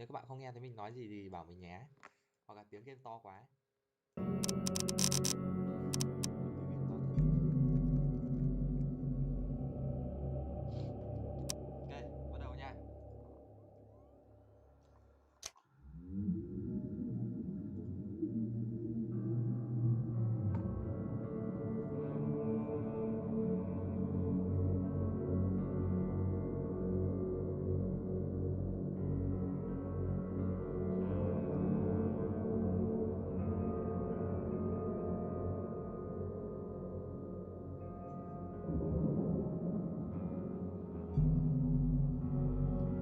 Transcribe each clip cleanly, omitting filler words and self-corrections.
Nếu các bạn không nghe thấy mình nói gì thì bảo mình nhé. Hoặc là tiếng game to quá ấy. Tiếng game to thật. Ok, bắt đầu nha.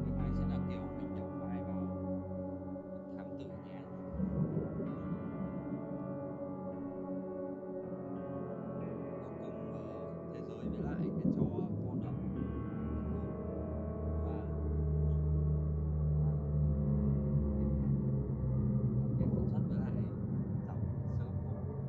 Cái file sẽ là kiểu mình nhập file vào thám tử nhé. Nó cùng thế giới với lại cái trò con ốc Moon, nhưng mà nó là game khác nhé. Nhà sản xuất với lại giọng Sherlock Holmes.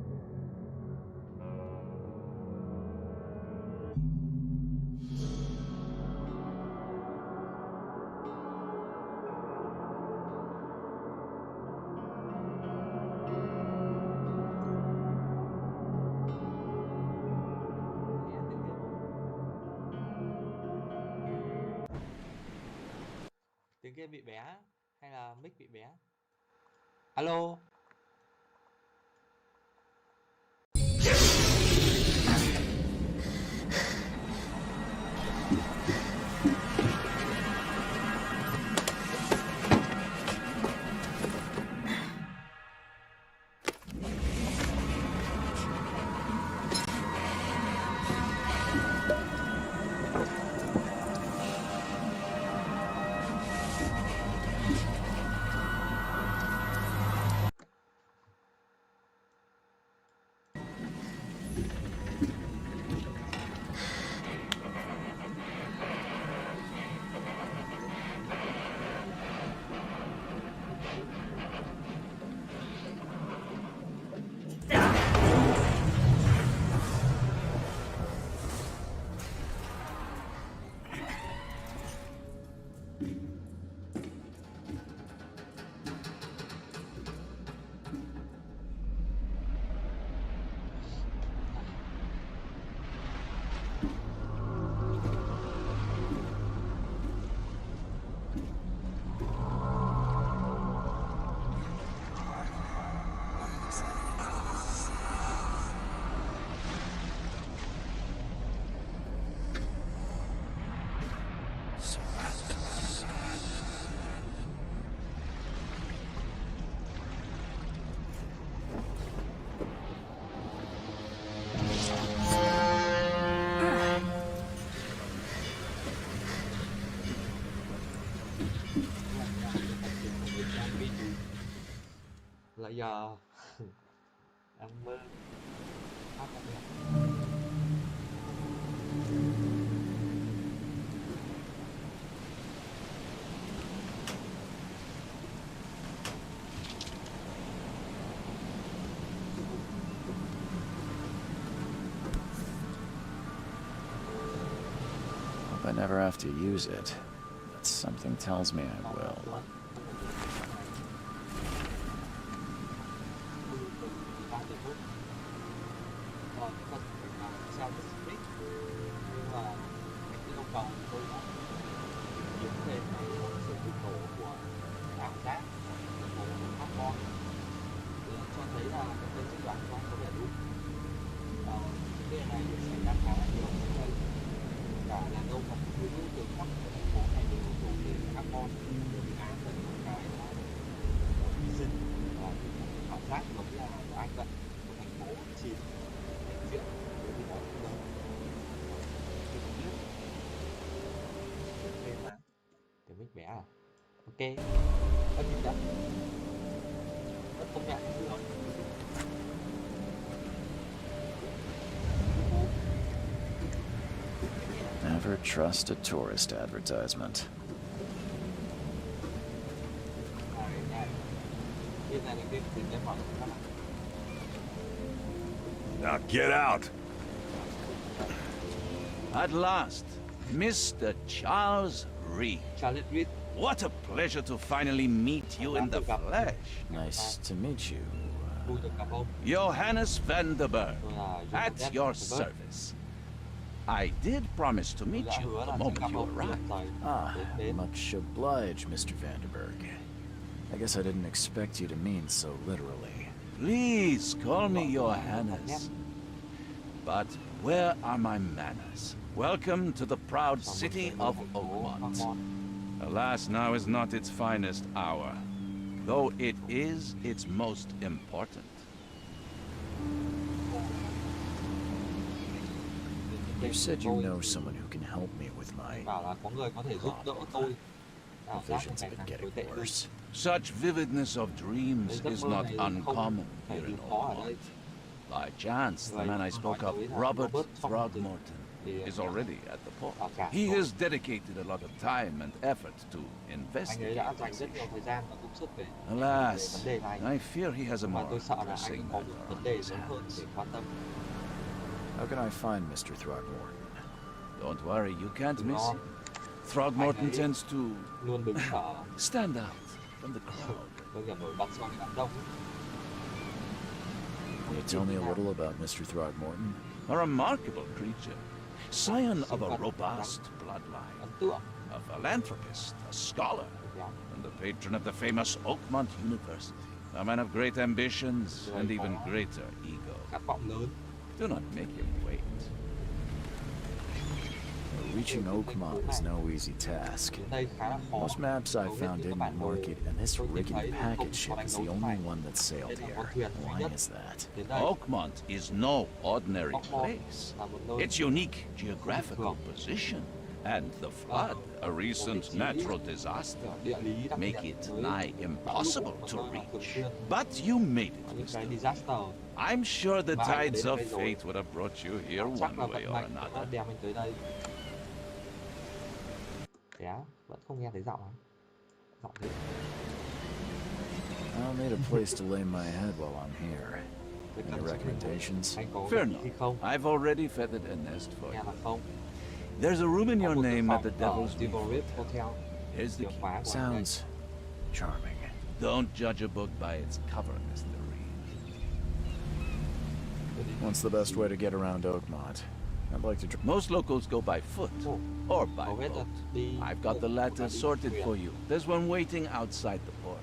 Nghe tiếng game không? Tiếng game bị bé hay là mic bị bé? Alo. Lại giờ đang mơ hát âm nhạc. Hope I never have to use it, but something tells me I will. Nhưng mà cái yêu cầu của tôi là kiếm thêm cái sự bùng nổ của ảo giác, bùng nổ của carbon để cho thấy là cái chữ đoạn nó có vẻ đúng. Cái này xảy ra khá là nhiều ở đây, cả là đâu mà cứ từ khắp thành phố này đều đổ về carbon để dự án là những cái hy sinh và ảo giác giống là của anh vậy, một thành phố chìm thành chuyện với cái mọi thứ lớn thì không biết thêm mà kiểu mic bé à. Ok, âm thanh đã rất công nhận được. Never trust a tourist advertisement. Now get out! At last, Mr. Charles Reed. Charles Reed. What a pleasure to finally meet you in the flesh. Nice to meet you. Vui được gặp ông. Johannes van der Berg, Tôi là at Johannes your van der Berg. service. I did promise to meet Tôi đã you hứa the là sẽ moment gặp you ông khi arrived. ông Ah, rời đến. much obliged, Mr. Vanderberg. I guess I didn't expect you to mean so literally. Please call me Johannes. But where are my manners? Welcome to the proud city of Oakmont. Alas, now is not its finest hour, though it is its most important. You said you know someone who can help me with my Bảo là có người có thể giúp đỡ tôi. Ảo giác visions ngày have been càng tồi getting tệ hơn. worse. Such vividness of dreams Giấc is mơ not này uncommon không phải here điều in khó ở đây. Oakmont. By chance, the Vậy man I tôi spoke nói of, tới là Robert Robert Throgmorton, thì is already at the port. ở cảng He rồi. has dedicated a lot of time and effort to Anh ấy investigate đã this dành rất nhiều issue. thời gian và công sức về Alas, vấn đề này. I fear he has a Mà more tôi sợ là anh pressing có một matter vấn on đề his lớn hơn hands. để quan tâm. How can I find Mr. Throckmorton? Don't worry, you can't Đừng miss lo, him. Throckmorton Anh ấy tends to luôn đứng ở stand out from the crowd. tôi hiểu nổi bật so với đám đông. Can you tell me a little about Mr. Throckmorton? A remarkable creature, scion of a robust bloodline, Ấn tượng, a philanthropist, a scholar, khéo, and the patron of the famous Oakmont University. A man of great ambitions and even greater ego. khát vọng lớn. Do not make him wait. Reaching Oakmont is no easy task. Đến đây khá là khó. Most maps Hầu I've hết found những didn't bản đồ mark it, and this tôi tìm rickety thấy packet không ship có đánh is dấu the nước only này. one that sailed Đây là here. con thuyền duy Why nhất is that? đến đây. Oakmont is no ordinary Oakmont place. là một nơi Its unique geographical position and the flood, a recent natural disaster, địa lý đặc make biệt it với nigh bão lũ, impossible một to nơi mà thường reach. xuyên But you made có it, những cái Mr. disaster. I'm sure the Mà anh đã tides đến of đây rồi. fate would have brought you here Chắc one là way vận or mệnh đã another. đem anh tới đây. Thế á, vẫn không nghe thấy giọng á. Giọng thế. I'll need a place to lay my head while I'm here. Tôi Any cần sự recommendations? anh có Fair gợi ý gì enough. không? I've already feathered a nest for Nghe you. là không. There's a room in Có your một cái name at phòng the ở Devil's Devil Reef. Reef Hotel. Here's the Chìa key. khóa của anh đây. Sounds charming. Don't judge a book by its cover, Mr. Reed. Tôi đi. What's the best way to get around Oakmont? I'd like to. Most locals go by foot Ồ, or by hầu hết là boat. đi I've got bộ the hoặc latter là đi sorted thuyền. for you. There's one waiting outside the port.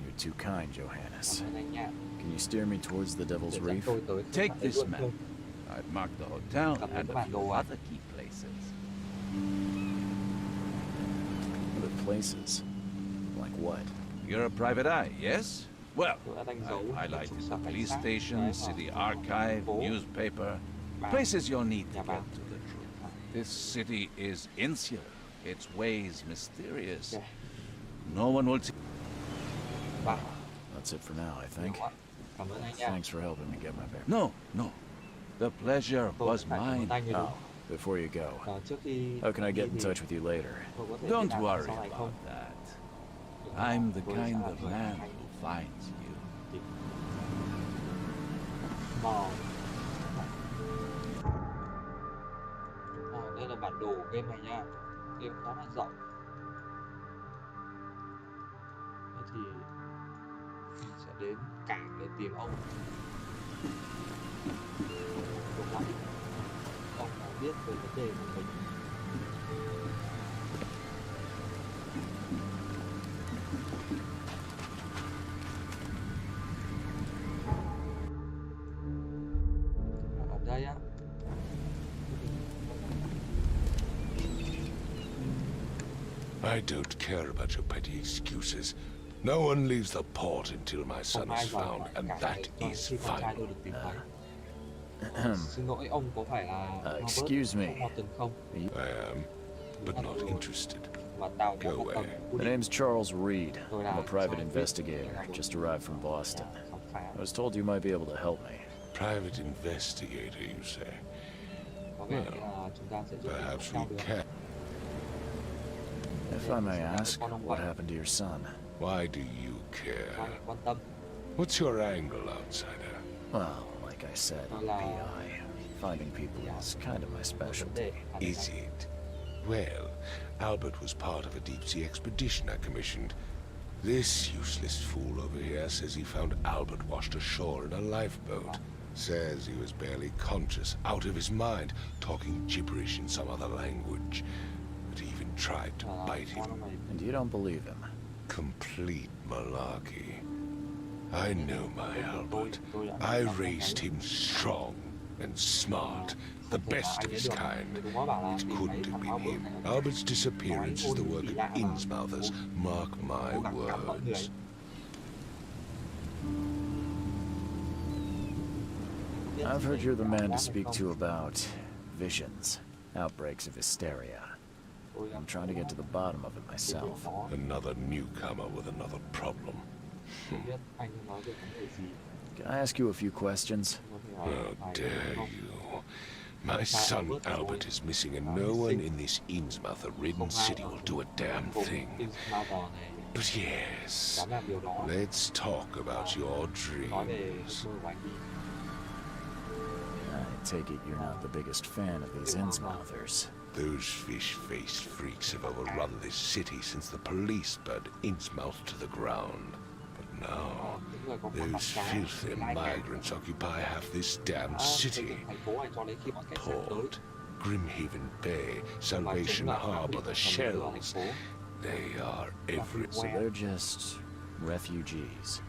You're too kind, Johannes. Cảm ơn anh nha. Can you steer me towards the Devil's Để dẫn Reef? tôi tới khách Take sạn ấy this luôn map. không? I've marked the hotel Cầm lấy and cái a bản few đồ à? other key places. Other places? Like what? You're a private eye, yes? Well, Tôi đã đánh dấu I've trụ highlighted sở the cảnh police sát, station, cái city ở archive, phố, newspaper, báo, places you'll need to nhà get báo. to the truth. This city is insular, its ways mysterious. Ok. No one will see. Vâng, That's it for now, I think. đúng ạ. Cảm ơn anh nha. Thanks for helping me get my bearings. No, no. The pleasure Tôi was phải cảm ơn mine. anh rồi đúng. Oh, before you go, Trước khi how can I get đi in thì touch with you later? tôi có thể Don't liên lạc worry sau này không? about that. Đừng I'm lo, the tôi kind sẽ là of người man anh who finds you. tìm. Mò. Đây là bản đồ của game này nha. Game khá là rộng. Thế thì mình sẽ đến cảng để tìm ông. Đúng lắm. Ông đã biết về vấn đề của mình. Ở đây á. I don't care about your petty excuses. No one leaves the port until my son Không ai is rời found, khỏi and cảng that này cho is khi con trai final. tôi được tìm thấy. Xin lỗi, ông có phải là Robert excuse me. Throckmorton không? I am, but not interested. Và tao Go có một away. tầm My name's Charles Reed. Tôi I'm là a private Charles investigator, Reed. just arrived from Boston. khám phá. I was told you might be able to help me. Private investigator, you say? Có vẻ như là chúng ta sẽ giúp đỡ Perhaps nhau we được. can. If I may ask, what happened to your son? Why do you care? Ai quan tâm. What's your angle, outsider? Well, like I said, Đó là- PI. Finding people is kind of my Vấn specialty. đề là Is it? Well, Albert was part of a deep-sea expedition I commissioned. This useless fool over here says he found Albert washed ashore in a lifeboat. Says he was barely conscious, out of his mind, talking gibberish in some other language. But he even tried to bite him. And you don't believe him? Complete malarkey. I know my Albert. I raised him strong and smart, the best of his kind. It couldn't have been him. Albert's disappearance is the work of Innsmouthers. Mark my words. I've heard you're the man to speak to about visions, outbreaks of hysteria. I'm trying to get to the bottom of it myself. Another newcomer with another problem. Can I ask you a few questions? How dare you? My son Albert is missing, and no one in this Innsmouther-ridden city will do a damn thing. But yes, let's talk about your dreams. I take it you're not the biggest fan of these Innsmouthers. Those fish-faced freaks have overrun this city since the police burned Innsmouth to the ground. But now, those filthy migrants occupy half this damn city. Port, Grimhaven Bay, Salvation Harbor, the Shells. They are everywhere. So they're just refugees.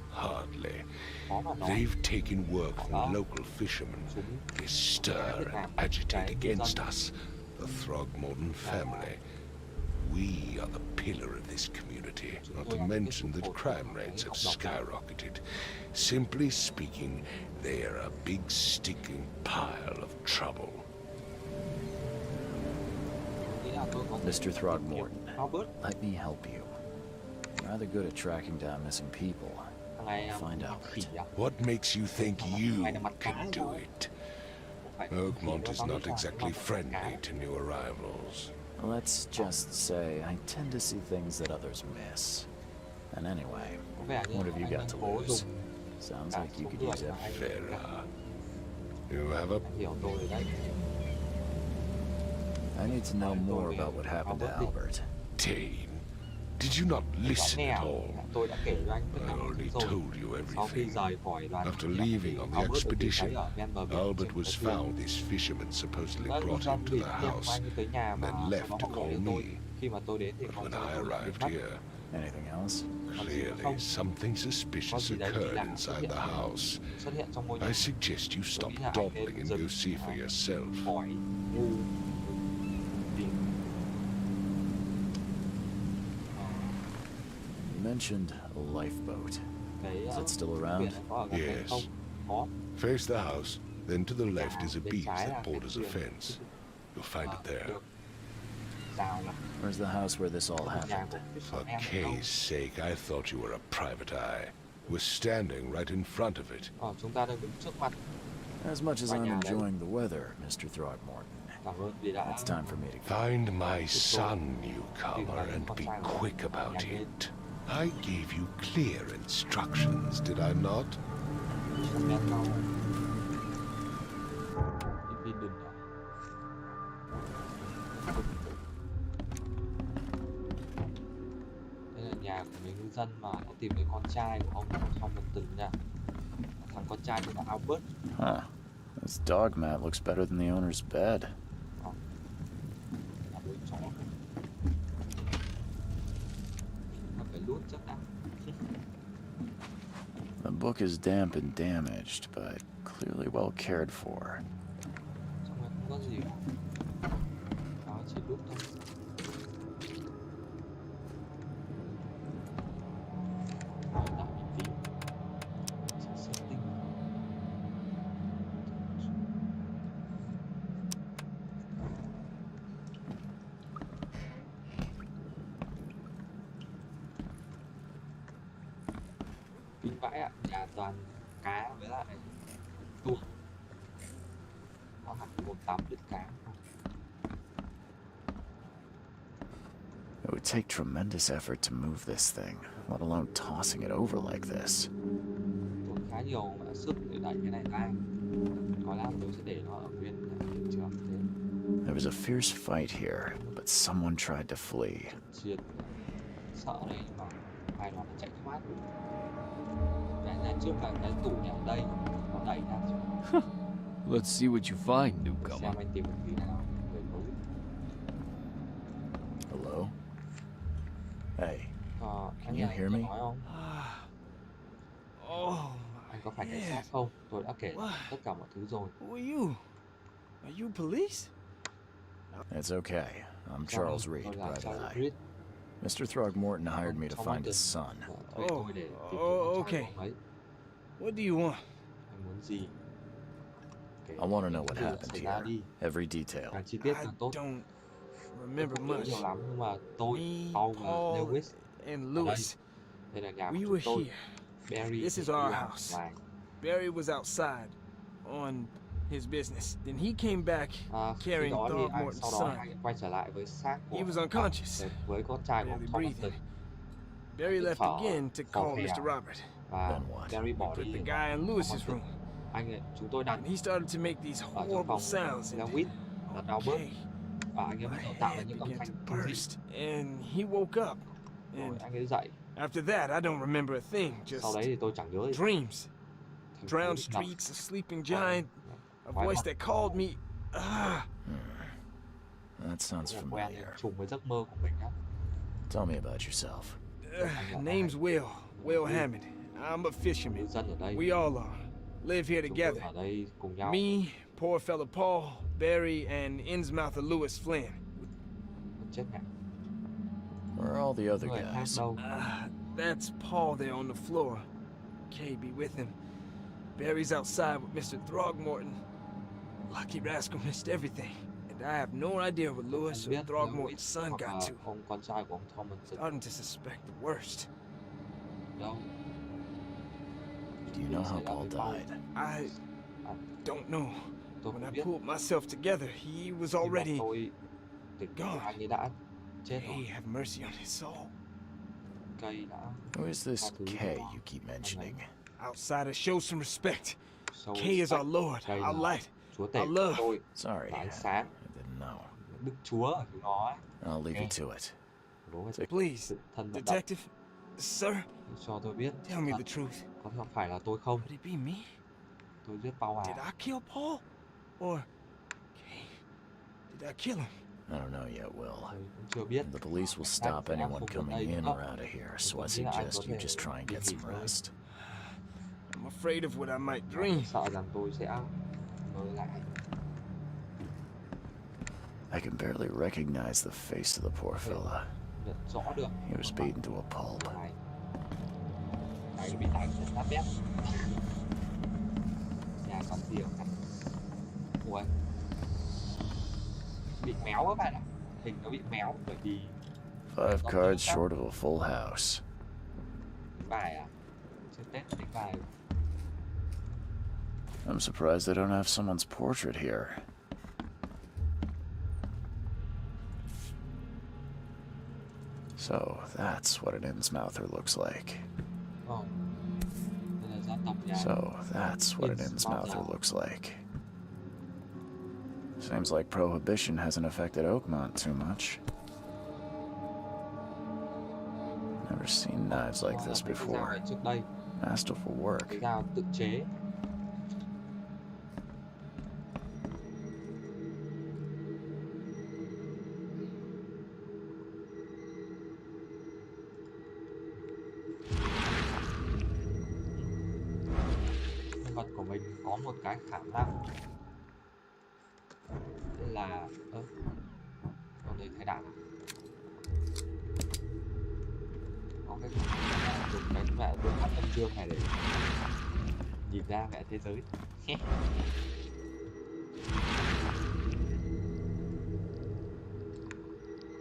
Hardly. They've taken work from local fishermen. They stir and agitate against us, the Throgmorton family. We are the pillar of this community, not to mention that crime rates have skyrocketed. Simply speaking, they are a big stinking pile of trouble. Mr. Throgmorton, let me help you. I'm rather good at tracking down missing people. Find Albert. What makes you think you can do it? Oakmont is not exactly friendly to new arrivals. Let's just say I tend to see things that others miss. And anyway, what have you got to lose? Sounds like you could use it. Vera, you have a... I need to know more about what happened to Albert. Dane, did you not listen at all? I already told you everything. After leaving on the expedition, Albert was found. This fisherman supposedly brought him to the house, and then left to call me. But when I arrived here, Anything else? clearly something suspicious occurred inside the house. I suggest you stop dawdling and go see for yourself. You mentioned a lifeboat. Is it still around? Yes. Face the house, then to the left is a beach that borders a fence. You'll find it there. Where's the house where this all happened? For Kay's sake, I thought you were a private eye. We're standing right in front of it. As much as I'm enjoying the weather, Mr. Throgmorton, it's time for me to go. Find my son, newcomer, and be quick about it. I gave you clear instructions, did I not? Đây là nhà của người ngư dân mà đã tìm thấy con trai của ông Tom Văn Từng nha. Thằng con trai của là Albert. Huh. This dog mat looks better than the owner's bed. Là đôi chó. Mà phải lút chắc đã. The book is damp and damaged, but clearly well cared for. Trong này không có gì. Đó chỉ lút thôi. Nói lại một tí. Sẽ setting. Kinh vãi ạ, nhà toàn cá với lại tuồng. Nó hẳn một tắm đứt cá. It would take tremendous effort to move this thing, let alone tossing it over like this. Tốn khá nhiều sức để đẩy cái này ra. Có lẽ tôi sẽ để nó ở nguyên hiện trường thế. There was a fierce fight here, but someone tried to flee. Chiến sợ đây nhưng mà ai đó đã chạy thoát. Lẽ ra trước là cái tủ nhà ở đây, nó đẩy ra chứ. Let's see what you find, Xem newcomer. anh tìm được gì nào người mới. Hello? Hey, Anh Can nghe you anh hear có me? nói không? Oh, Anh có phải cảnh sát không? Tôi đã kể What? tất cả mọi thứ rồi. who are you? Are you police? it's okay. I'm Charles Reed, Tôi là Private Charles Eye. Reed. Mr. Throgmorton hired me to find his son. Thuê tôi để tìm Oh, kiếm con trai okay. của ông ấy. What do you want? Anh muốn gì? Kể I want to know những what gì đã happened xảy ra here. đi. Every detail. Càng chi tiết I càng tốt. don't Tôi remember không nhớ much. nhiều lắm nhưng mà tôi, Me, Paul và Paul, Lewis, and Lewis, đây là nhà của we chúng were tôi. here. Barry This is thì our đi làm house. ngoài. Barry was outside on his business. Then he came back Khi carrying đó thì anh, Throgmorton's sau đó son. anh quay trở lại với xác của He was unconscious, với con trai của barely Thompson breathing. Barry left again to call Mr. Robert. và Then what? Barry bỏ Put đi. the guy in Lewis's room, Chúng tôi đặt and he started to make these ở trong horrible phòng sounds. And Lewis là đau bớt okay, và anh ấy bắt my đầu tạo ra head những âm began thanh to kinh dị. burst, and he woke up. Rồi And anh ấy dậy. after that, I don't remember a thing. Sau Just đấy thì tôi chẳng nhớ gì. dreams, Thành phố drowned định lập. streets, a sleeping giant, a Quái voice vật that called me. Ah, That sounds rất là quen familiar. trùng với giấc mơ của mình á. Tell me about yourself. name's Will Hammond. I'm a Ngư fisherman. dân ở đây. We all are. Live here Chúng tôi together. ở đây cùng nhau. Me, poor fella Paul, Barry, and Innsmouth of Lewis Flynn. Chết mẹ. Where are all the other Người khác guys? đâu. That's Paul there on the floor. Kay be with him. Barry's outside with Mr. Throgmorton. Lucky rascal missed everything. And I have no idea where Lewis Không or biết Throgmorton's son hoặc got là to. ông con trai của ông Thompson Starting to suspect the worst. đâu. Do you know how Paul died? I don't know. Tôi When không I biết. pulled myself together, he was Nhưng mà already. tôi tỉnh gone. anh ấy đã chết May rồi. have mercy on his soul. Cây đã Who is this Kay you keep mentioning? Outsiders, show some respect. sâu Kay is sắc. our Lord, Đây our là light. Chúa tể our của love. tôi Sorry, là I ánh sáng. didn't know. Đức Chúa ở chỗ đó ấy. I'll leave you to it. Đối với sự Please, thân vận động detective, sir, cho tôi biết tell me thật the truth. có phải là tôi không. Could it be me? Tôi giết Paul Did à? I kill Paul? Or Kay? Did I kill him? I don't know yet, Will. Tôi cũng chưa biết. The police will stop anyone coming in or out of here, so I suggest you just try and get some rest. I'm afraid of what I might Tôi dream. sợ rằng tôi sẽ mơ lại. I can barely recognize the face of the poor fella. Nhận rõ được. He was beaten to a pulp. Này bị đánh rất nát bét. Nhà còn gì ở cạnh. Ủa, bị méo các bạn ạ. Hình nó bị méo bởi vì 5 cards short of a full house. đánh bài à? Trước Tết đánh bài. I'm surprised they don't have someone's portrait here. So, that's what an Innsmouther looks like. Đây là gia tộc nhà. So, that's what an Innsmouther looks like. Seems like Prohibition hasn't affected Oakmont too much. Never seen knives like this Cái dao before. này trước đây, Masterful work. cái dao tự chế. Nhân vật của mình có một cái khả năng là con đây thay đạn à? Có cái khả năng là dùng cái mẹ phương pháp âm dương này để nhìn ra mẹ thế giới.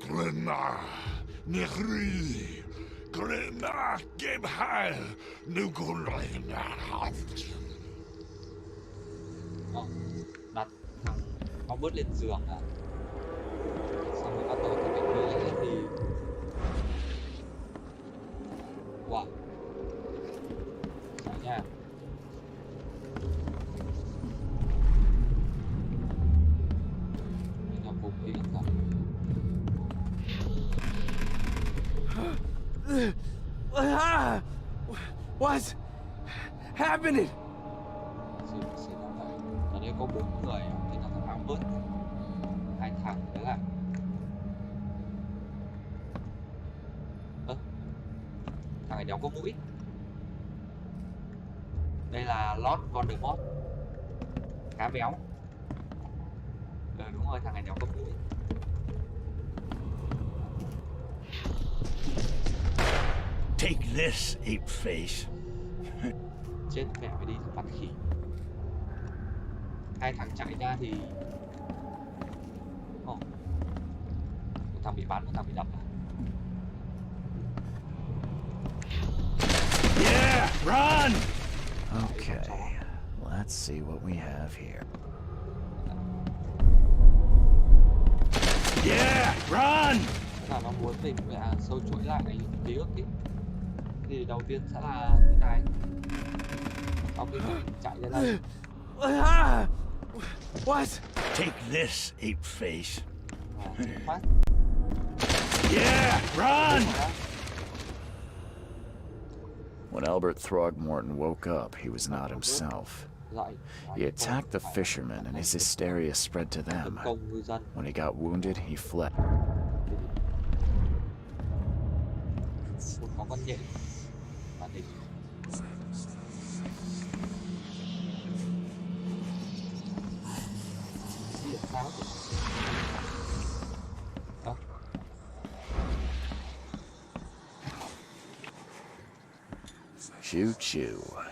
Glenna, Nehri, Glenna, Gebhal, Nugulena. Đặt thằng Robert lên giường à, xong rồi bắt đầu thực hiện nghi lễ thì wow, sao nha. Ah! What's happening? Sự xảy ra vậy. Ở đây có 4 người, tên là thằng Albert, hai thằng nữa là thằng này đéo có mũi. Đây là Lord Voldemort, cá béo. Đúng rồi, thằng này đéo có mũi. Take this, ape face. Chết mẹ mày đi thằng bắn khỉ. Hai thằng chạy ra thì một thằng bị bắn, một thằng bị đập. Yeah, run! Okay, let's see what we have here. Yeah, run! Là nó muốn mình sâu chuỗi lại ký ức ý. Thì đầu tiên sẽ là như này. Sau khi mình chạy ra đây. Ah! What? Take this, ape face. Phát. Yeah, run! When Albert Throgmorton woke up, he was not himself. Dậy. He attacked the fishermen, and his hysteria spread to Tấn them. công ngư dân. When he got wounded, he fled. Có con nhện. Và địch. Điện sao thì... Choo choo.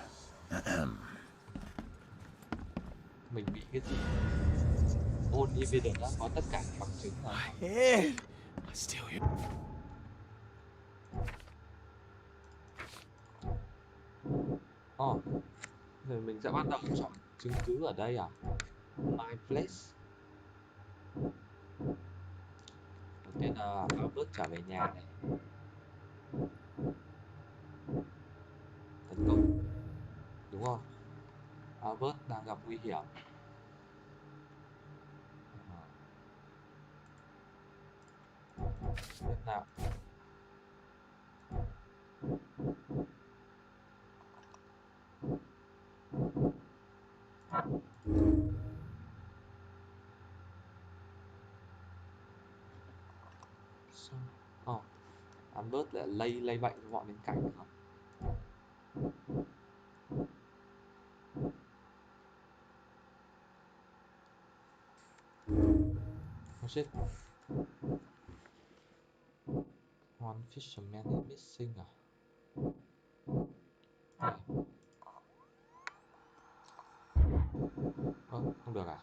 Mình bị cái gì? Ôn evidence đã có tất cả bằng chứng rồi. Head. I'm still here. Rồi mình sẽ bắt đầu chọn chứng cứ ở đây à? My place. Đầu tiên là Albert trở về nhà này. Tấn công. Đúng không? Albert đang gặp nguy hiểm. Tiếp nào. Albert lại lây bệnh cho bọn bên cạnh không? Oh shit. One fisherman is missing à? Không được à?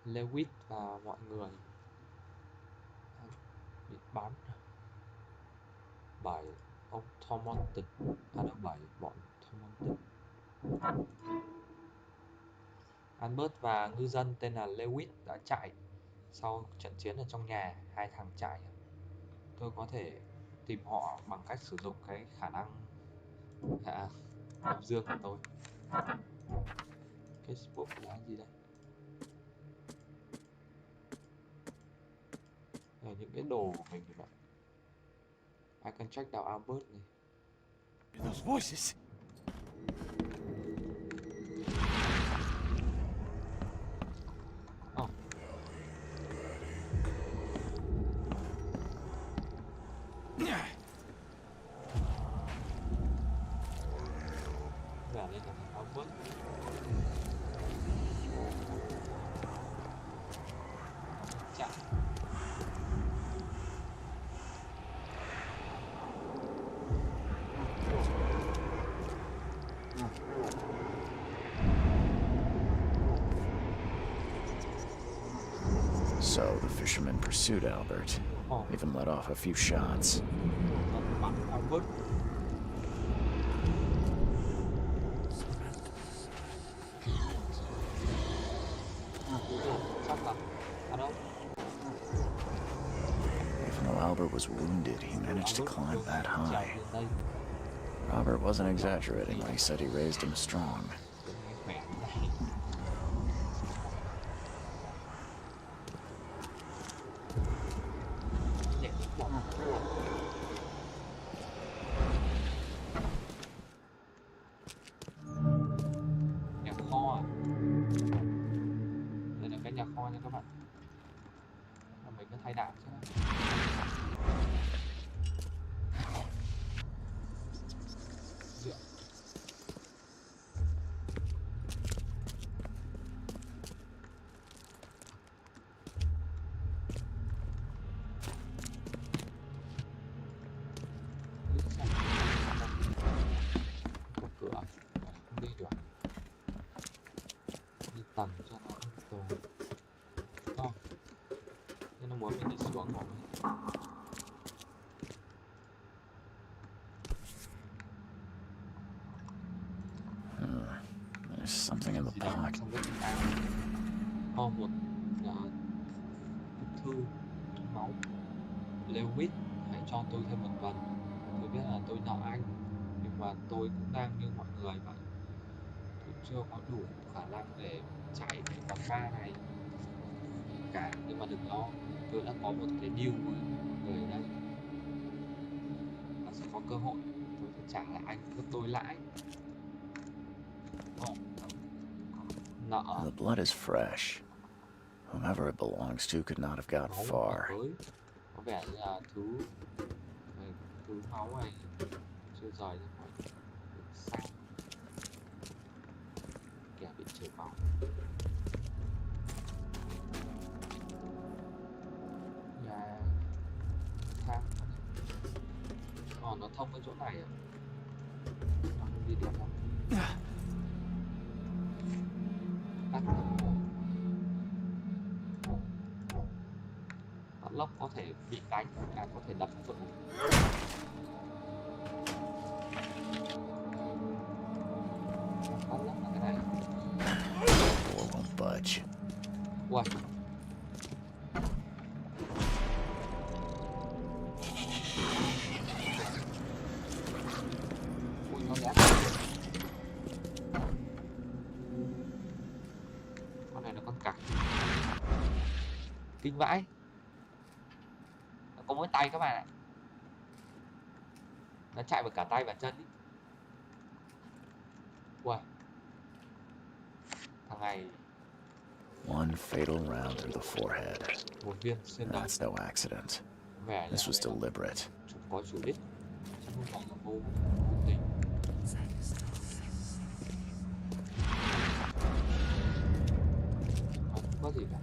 Lewis và mọi người bị bắn bởi ông Thormonton, đâu bởi bọn Thormonton. Albert và ngư dân tên là Lewis đã chạy sau trận chiến ở trong nhà. Hai thằng chạy. Tôi có thể tìm họ bằng cách sử dụng cái khả năng âm dương của tôi. Facebook là gì đây? Những cái đồ của mình vậy. I can check out Albert này. Those voices. Và đây là Albert. Chạy. So the fishermen pursued Albert, even let off a few shots. Bắn Albert. Even though Albert was wounded, he managed to climb that high. Robert wasn't exaggerating when he said he raised him strong. tầng cho nó an toàn. Đó. Nên nó muốn mình đi xuống rồi. There's something in the Gì đó pocket. trong cái quần áo. Một bức thư máu. Lewis, hãy cho tôi thêm một tuần. Tôi biết là tôi nợ anh, nhưng mà tôi cũng đang như mọi người vậy. Tôi chưa có đủ khả năng để chạy cái quán bar này cả, nhưng mà đừng lo, tôi đã có một cái deal với người ở đây và sẽ có cơ hội tôi sẽ trả lại anh gấp đôi lãi. Nợ The blood is fresh. Whomever it belongs to could not have got máu far. mới, có vẻ như là thứ máu này chưa rời ra khỏi được xăng, kẻ bị chảy máu. Nhà thang, nó thông cái chỗ này à? Nó không đi được không? Tắt lốc có thể bị đánh, có thể đập vỡ. Tắt lốc là cái này. Door won't budge. Ui. Ui, nó đá. Con này là con cặc. Kinh vãi. Nó có mỗi tay các bạn ạ. Nó chạy vào cả tay và chân ý. Ui. Thằng này One fatal round through the forehead. một viên xuyên đầu. That's no accident. Vẻ This was là deliberate. chúng có chủ đích, chứ không phải là vô tình. Không có gì cả.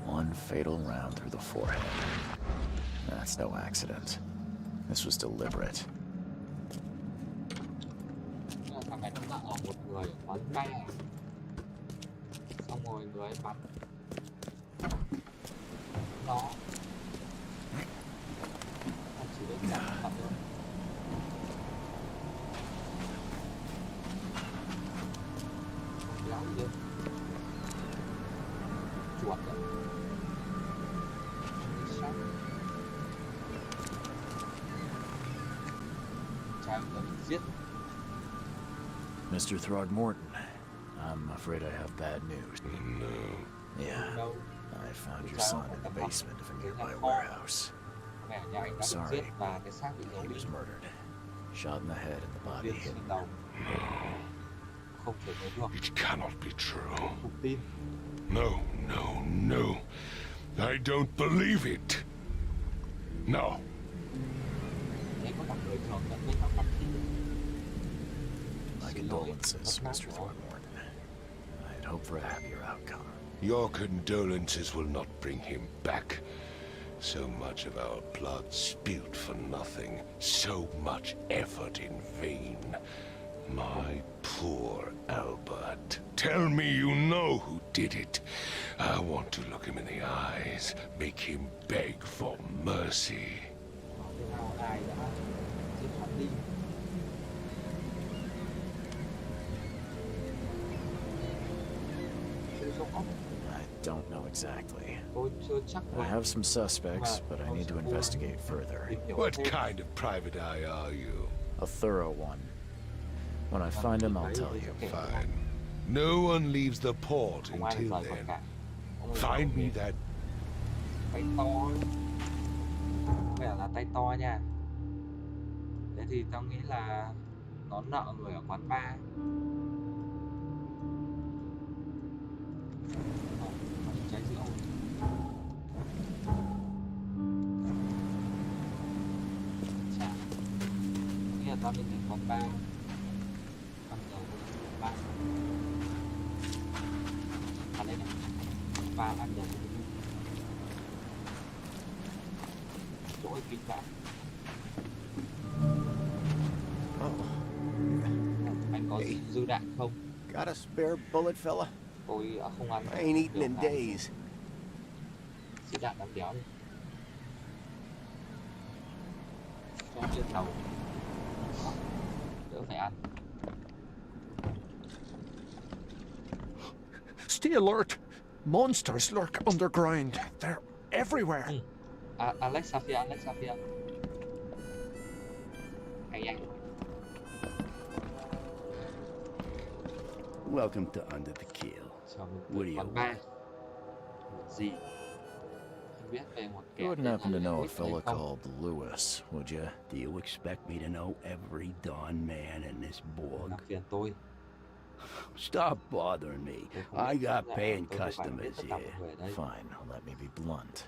One fatal round through the forehead. That's no accident. This was deliberate. Thằng này nó nợ một người ở quán cay, xong rồi người ấy bắn nó chỉ đến bắn thôi. Kéo lên chuột rồi. Trai vừa bị giết. Mr. Throgmorton, I'm afraid I have bad news. No. Yeah, Đâu I found your son in the basement of a nearby warehouse. mẹ nhà anh đã bị Sorry. giết và cái xác bị giấu He đi. was murdered. Shot in the head and the body Viên hidden. xuyên đầu. Không thể nhớ được. It cannot be true. Không tin. No, no, no. I don't believe it. No. Thế có đọc lời thường dẫn đến các bản tin. My condolences, Mr. Throgmorton. I had hoped for a happier outcome. Your condolences will not bring him back. So much of our blood spilled for nothing. So much effort in vain. My poor Albert. Tell me you know who did it. I want to look him in the eyes, make him beg for mercy. Thế nào ai đã giết hắn đi? Chưa rõ. I don't know exactly. Tôi chưa chắc I have some suspects, but I need to investigate further. tìm hiểu What thêm. kind of private eye are you? A thorough one. When I find him, I'll tell you. Fine. No one leaves the port Không ai được until rời khỏi then. cả. Ông ấy Find bảo me về that tay to. Vẻ là tay to nha. Thế thì tao nghĩ là nó nợ người ở quán bar. Có những trái rượu. Chà. Nghĩ là tao đi đến quán bar. Ăn dầu quán bar. Ăn đây này. Quán bar ăn dầu. Chỗ ấy kín vãi. dư đạn không? Got a spare bullet, fella? Tôi không ăn. I ain't eaten in days. Xịt đạn đám đéo đi. Cho trên đầu. Đỡ phải ăn. Stay alert. Monsters lurk underground. They're everywhere. Alex Safia. Hay anh. Welcome to Under the Kill. Chào mừng What do tới you quán bar. Gì? Không biết về một kẻ You wouldn't tên happen to là know a Lewis hay fella không? called Lewis, would you? Do you expect me to know every darn man in this borg? Làm phiền tôi. Stop bothering me. Tôi không I biết got là paying tôi phải biết customers tất cả mọi here. người ở đây. Fine, let me be blunt.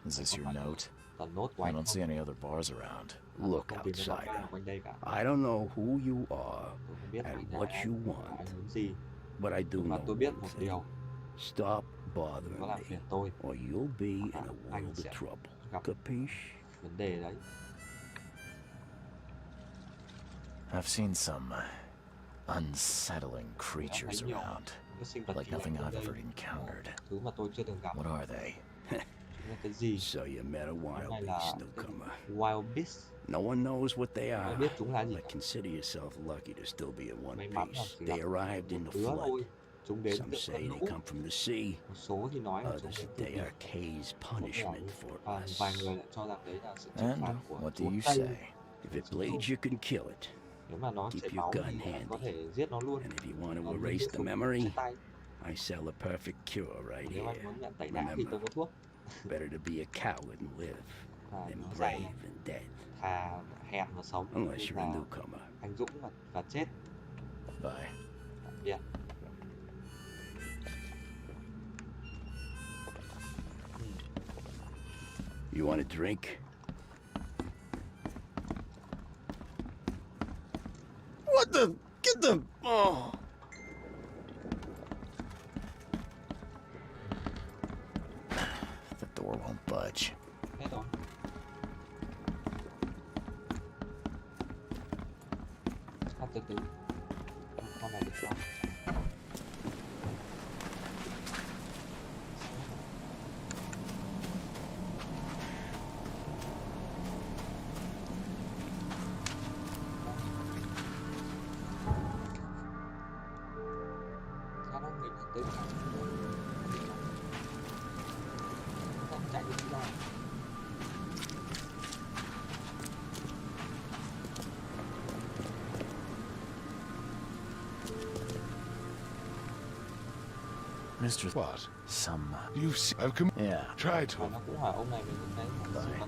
Is this your note? Tần nốt của I anh don't không? see any other bars around. Look, Không tìm thấy quán bar outsider. quanh đây cả. I don't know who you are, Tôi không biết and anh là what ai, you và want. anh muốn gì. but I do Và know tôi biết one một thing. điều. Stop Đừng bothering có làm me, phiền tôi. or you'll be in a Anh world sẽ of trouble. gặp Capiche? vấn đề đấy. I've seen some unsettling creatures nhiều around, cái sinh vật like kỳ lạ nothing gần I've đây. ever encountered. Thứ mà tôi chưa từng gặp. What are they? Chúng là cái gì? So you met a wild Này beast, là newcomer. Wild Beast. No one knows what they Ai are, biết chúng là gì? but consider yourself lucky to still be in one May mắn là piece. chỉ They gặp arrived in một the đứa flood. thôi. Chúng đến Some từ say cơn they lũ. come from the sea. Một số thì nói là chúng Others đến từ they biển. are Kay's Cũng punishment for và us. vài người lại cho rằng đấy là sự trừng And phạt của what do Chúa you Tây. say? If it bleeds, you can kill it. Nếu mà nó Keep chảy your máu gun thì handy. có thể giết nó luôn. And if you want to Còn erase những the súng memory, trên tay, I sell a perfect cure right nếu anh here. muốn nhận tẩy não thì tôi có thuốc. Better to be a coward and live Và than nó brave rằng and dead. thà hèn và sống Unless hơn you're a là newcomer. anh dũng và chết. Bye. Tạm biệt. You want a drink? What the? Get the. Oh. The door won't budge. Hết rồi. Từ từ. Con này được không? Sao đó mình phải tới chạy. Không chạy được ra. Mr. What? Some... You've seen... I've come... Yeah. Tried to... Và nó cũng hỏi ông này về những cái sự Bye. vật.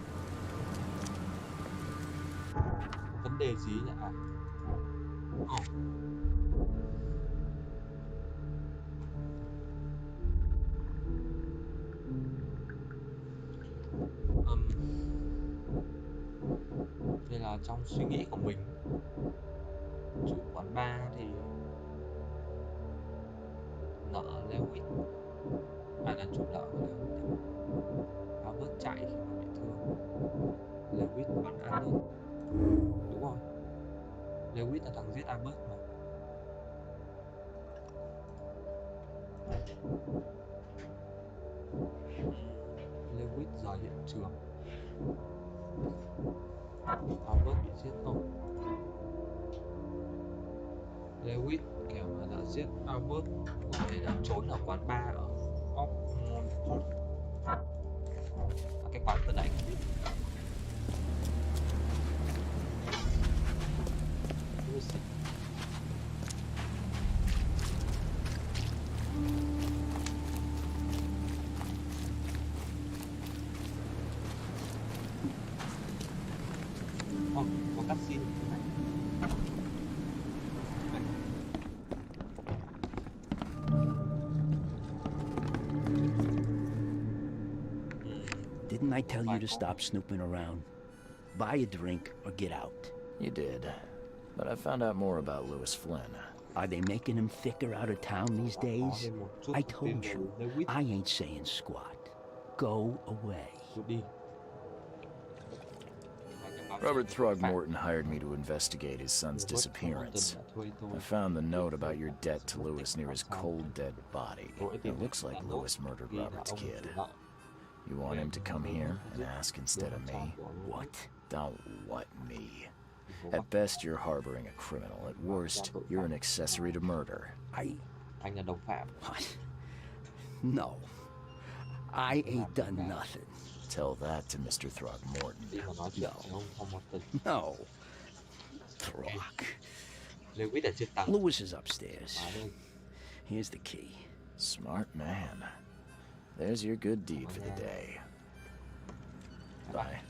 Vấn đề gì nhỉ? À. Ồ. Đây là trong suy nghĩ của mình, chủ quán bar thì nợ Lewis, là chủ nợ của Lewis. Albert chạy khi mà bị thương. Lewis bắn Albert. Đúng rồi. Lewis là thằng giết Albert mà. Lewis rời hiện trường. Albert bị giết không? Lewis kẻ mà đã giết Albert có thể đang trốn ở quán bar ở Oxford. Cái quán từ nãy không biết. Lucy. Có cutscene thế này. Didn't I tell you to stop snooping around? Buy a drink or get out. You did. But I found out more about Lewis Flynn. Are they making him thicker out of town these days? I told you, I ain't saying squat. Go away. Đi. Robert Throgmorton hired me to investigate his son's disappearance. I found the note about your debt to Lewis near his cold, dead body. It looks like Lewis murdered Robert's kid. You want him to come here and ask instead of me? What? Don't what me. At best, you're harboring a criminal. At worst, you're an accessory to murder. I... Anh là đồng phạm. What? No. I ain't done nothing. Tell that to Mr. Throgmorton. Đi mà nói chuyện với ông Tom Morton. No. Throck. Lewis ở trên tầng. Lewis is upstairs. Vào đây. Here's the key. Smart man. There's your good deed for the day. Bye.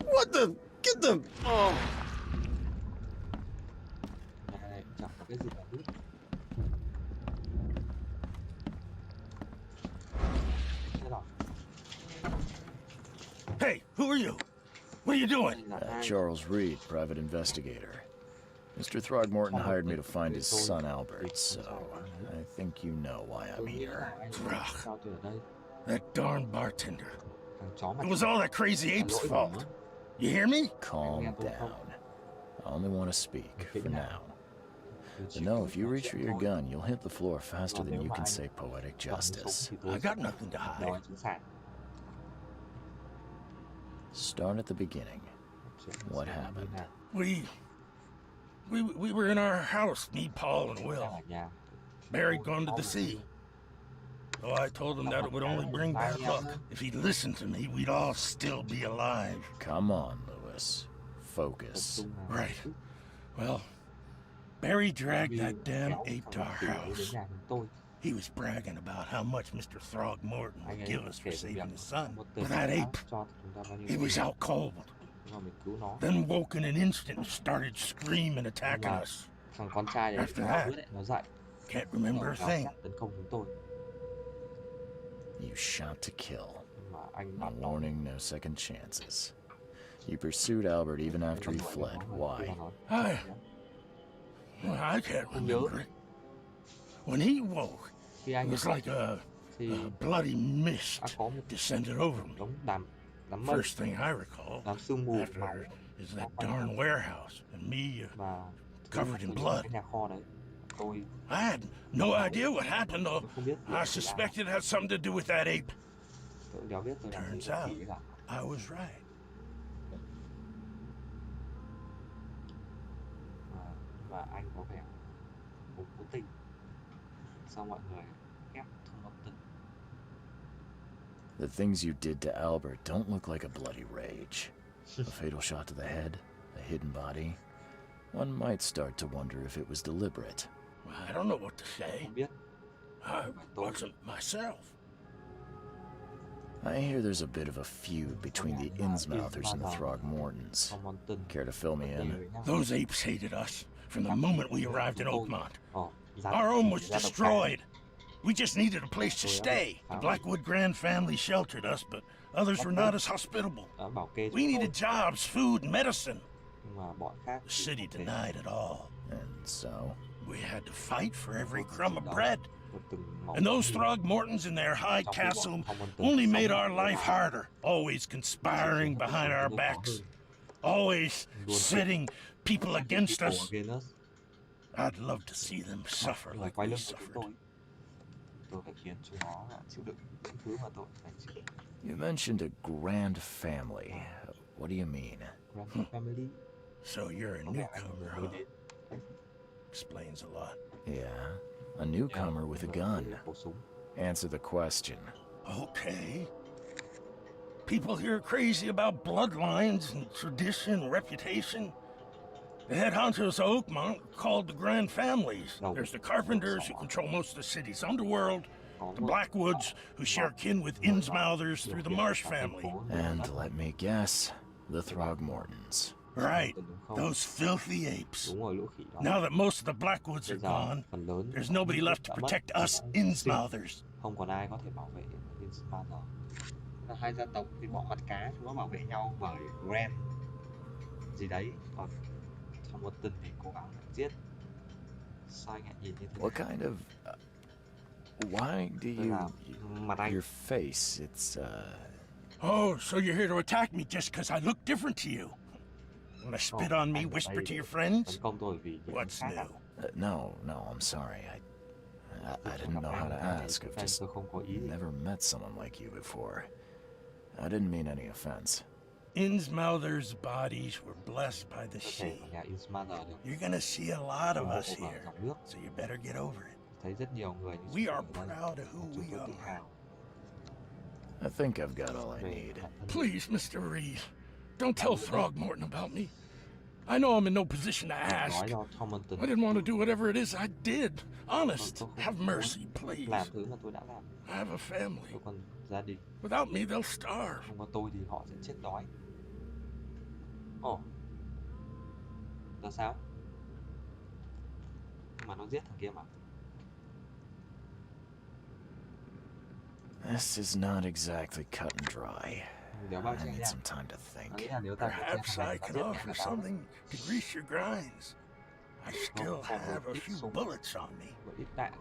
What the? Get them! Oh! Nhà này chẳng có cái gì cả biết. Thế rồi. Hey, who are you? What are you doing? Anh là ai? Charles Reed, private investigator. Mr. Throgmorton hired me to find his son Albert, so I think you know why I'm Tôi nghĩ here. là anh Throck. sao tôi ở đây? That darn bartender. Thằng chó mà It was all that crazy ape's fault. You hear me? Calm down. I only want to speak for now. But no, if you reach for your gun, you'll hit the floor faster than you can say poetic justice. I got nothing to hide. Nói chính xác. Start at the beginning. What happened? We were in our house, me, Paul, and Đang Will. ở nhà. Barry'd gone to the sea. So I told him that it would only bring bad luck. If he'd listened to me, we'd all still be alive. Come on, Lewis. Focus. Right. Well, Barry dragged that damn ape to our house. He was bragging about how much Mr. Throgmorton would give us for saving his son. But that ape, he was out cold. Then woke in an instant and started screaming, attacking us. Thằng con trai đấy After nó that, quyết định nó dậy. Can't remember a thing. Tấn công chúng tôi. You shot to kill. Nhưng mà anh No bắn nó. warning, no second chances. You pursued Albert even after he fled. Why? I can't remember it. When he woke, Khi it anh was like a thì bloody mist đã có một descended over me. đống đám mây, First thing I recall đám sương mù màu after is that darn warehouse and me. và covered in tôi đi blood. cái nhà kho đấy. Tôi I had no idea what happened, though. không biết I suspected it had something to do with that ape. tôi đéo biết tôi làm Turns gì out. gì cả. I was right. Và anh có vẻ cũng cố tình. Sao mọi người ghép Tom Morton? The things you did to Albert don't look like a bloody rage. A fatal shot to the head, a hidden body. One might start to wonder if it was deliberate. I don't know what to say. Không biết. I wasn't myself. I hear there's a bit of a feud between the Innsmouthers and the Throgmortons. Tom Morton Care to fill me in? Those apes hated us from the moment we arrived in Oakmont. Ờ, Our home was destroyed. We just needed a place to stay. The Blackwood Grand family sheltered us, but others were not as hospitable. bảo kê We needed jobs, food, and medicine. nhưng mà bọn khác The city denied it all. And so, We had to fight for every crumb of bread. một từng mẫu. And those Throgmortons in their high castle only made our life harder, always conspiring behind our backs, always setting people against Của us. Venus I'd love to see them suffer là like quay we lưng của chúng suffered. tôi. Tôi phải khiến chúng nó chịu đựng những thứ mà tôi phải chịu. you mentioned a grand family. What do you mean? Grand Family So you're a có vẻ anh newcomer, mới huh? đến. Explains a lot. Yeah, a newcomer with a gun. Khẩu súng. Answer the question. Okay. People here are crazy about bloodlines and tradition and reputation. The head honchos of Oakmont are called the Grand Families. There's the Carpenters, who control most of the city's underworld, the Blackwoods, who share kin with Innsmouthers through the Marsh family. And let me guess, the Throgmortons. Right, those filthy apes. Đúng rồi, lũ khỉ đó. Now that most of the Blackwoods Bây are giờ gone, phần lớn there's nobody left to đã mất. protect us Innsmouthers. Không còn ai có thể bảo vệ Innsmouth rồi. Là hai gia tộc thì bọn mặt cá chúng nó bảo vệ nhau bởi Grand gì đấy, còn Tom Morton thì cố gắng giết Sao anh lại nhìn như thế What này? kind of... why do Tức là you... mặt anh. Your face, it's, Oh, so you're here to attack me just because I look different to you? Wanna spit on me, anh ở whisper đây to để your friends? tấn công tôi vì nhìn What's khác á. new? no, I'm sorry. I didn't know how to ask. I've just Tôi không có ý. never met someone like you before. I didn't mean any offense. Innsmouther's bodies were blessed by the Có thể sea. ở nhà Insmother được. You're gonna see a lot of Ủng hộ us ở here, dòng nước. so you better get over it. Thấy rất nhiều người như We are chúng tôi proud of who chúng we tôi tự are. hào I think I've got all I về need. bản thân mình. Please, Mr. Reed, don't tell Throgmorton about me. I know I'm in no position to ask. Nói cho Thormonton I didn't want to do whatever it is I did. Honest, have mercy, please. làm thứ mà tôi đã làm. I have a family. Tôi còn gia đình, Without me, they'll starve. không có tôi thì họ sẽ chết đói. Ồ, giờ sao? Mà nó giết thằng kia mà. This is not exactly cut and dry. Nếu bao I che need nha. some time to Nó nghĩ think. là nếu ta Perhaps I can offer something to grease your grinds. I still have a few bullets on me. một ít đạn.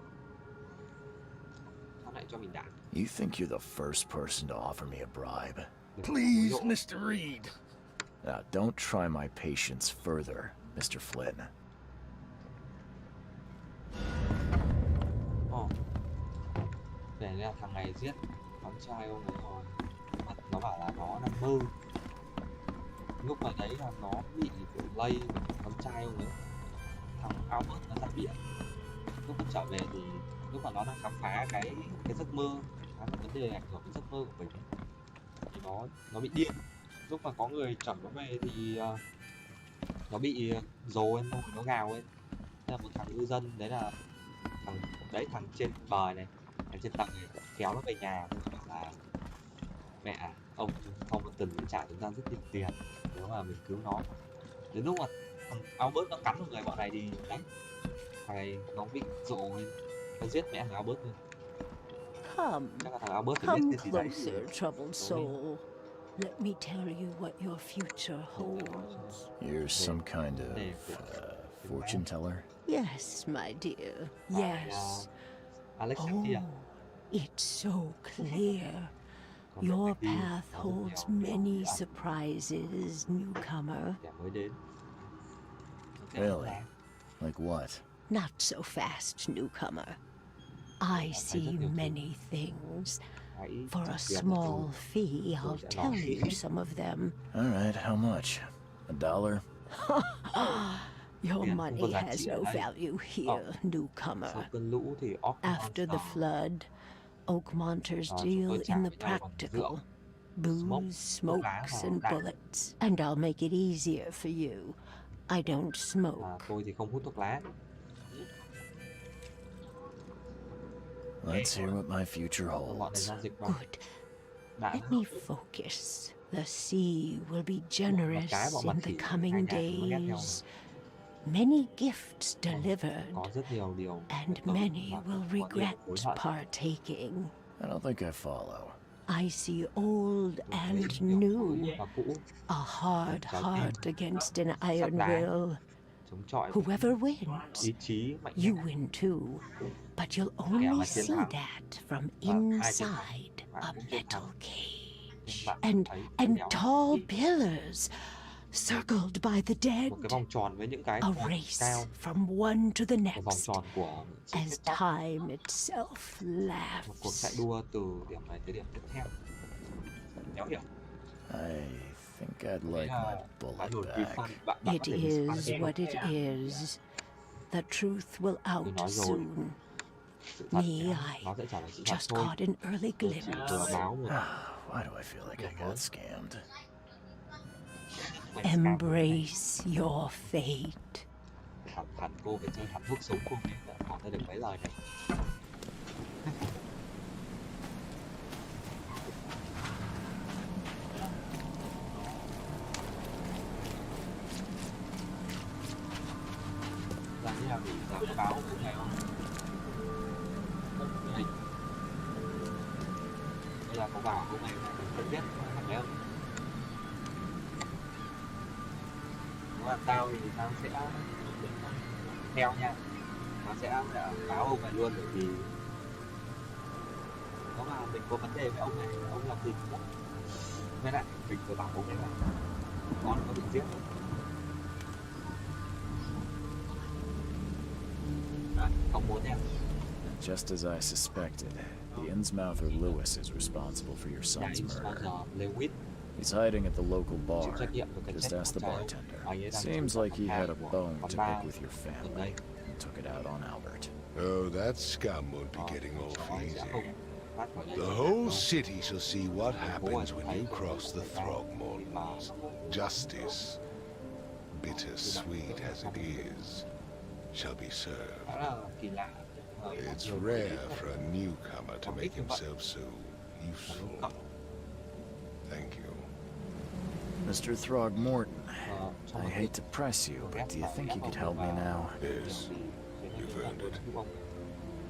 Sao lại cho mình đạn? You think you're the first person to offer me a bribe? Please, Mr. Reed. Now, don't try my patience further, Mr. Flynn. Ồ, để là thằng này giết con trai ông ấy rồi. Mà nó bảo là nó đang mơ. Lúc mà đấy là nó bị lây con trai ông ấy. Thằng Albert nó ra biển. Lúc nó trở về thì lúc mà nó đang khám phá cái giấc mơ, vấn đề ảnh hưởng đến giấc mơ của mình thì nó bị điên. Lúc mà có người chở nó về thì nó bị rồ lên, nó gào lên. Thế là một thằng ngư dân, đấy là thằng trên bờ này, thằng trên tầng này kéo nó về nhà, bảo là mẹ ông Thormonton phải trả chúng ta rất nhiều tiền nếu mà mình cứu nó. Đến lúc mà thằng Albert nó cắn vào người bọn này thì đấy, thằng này nó bị rộ lên, nó giết mẹ thằng Albert luôn. Come, Chắc là thằng Albert thì come biết cái gì đấy. closer, troubled soul. Let me tell you what your future holds. You're some kind of fortune teller? Yes, my dear, yes. Alexandria. Oh, it's so clear. Your path holds many surprises, newcomer. Kẻ mới đến. Really? Like what? Not so fast, newcomer. I see many things. For a small fee, I'll tell you some of them. All right, how much? $1? Your money has no value here, newcomer. Sau cơn lũ thì After the flood, Oakmonters deal in the practical. Booze, smokes, and bullets. And I'll make it easier for you. I don't smoke. tôi thì không hút thuốc lá. Let's hear what my future Bọn này holds. giao dịch bằng Good. đạn. Let me focus. The sea will be generous in the coming days. Many gifts delivered, Có rất nhiều điều and many will regret partaking. I don't think I follow. I see old and new, và cũ a hard heart against an iron will. chống chọi Whoever wins, ý chí mạnh you mẽ. win too. But you'll only see that from inside a metal cage. And tall pillars circled by the dead. Một cái vòng tròn với những cái A cột race cao, from one to the một vòng next tròn của sự as kết thúc. time itself Một cuộc chạy laughs. đua từ điểm này tới điểm tiếp theo. Đéo hiểu. I think I'd like my Bạn bullet đổi back. refund, bạn It có thể is refund what it is. The truth will out nói rồi. soon. sự thật. Me, Nó I sẽ trả lời sự thật just thôi. caught an early Tôi chỉ vừa glimpse. báo một Why do I feel like I got scammed? mảnh scam. Embrace your fate. Hẳn cô phải chơi thẳng thuốc súng cô nên đã hỏi ra được mấy lời này. Là như là bị có báo của ngày không? Đây. Bây giờ có báo của ngày không biết thằng đấy không? Nếu là tao thì tao sẽ theo nha. nó sẽ báo ông này luôn, bởi vì nếu mà mình có vấn đề với ông này, ông làm gì cũng với lại mình phải bảo ông ấy là con có bị giết. Đấy, không muốn em. Just as I suspected, the Innsmouther Lewis is responsible for your son's murder. Lewis He's hiding at the local chịu bar. trách nhiệm về cái Just chết ask the con trai ông. bartender. Anh ấy đang Seems chịu like he had a của bone quán to bar pick with your gần family đây. and took it out on Albert. Oh, that scum won't be getting off Cháu ấy sẽ easy. không thoát khỏi đây. The whole city shall see what happens when you cross the Throgmortons. Justice, bittersweet as it is, shall be served. Khá là kỳ lạ. It's rare for a newcomer to make himself so useful. Thank you. Mr. Throgmorton, I hate to press you, but do you think you could help me now? Yes, you've earned it.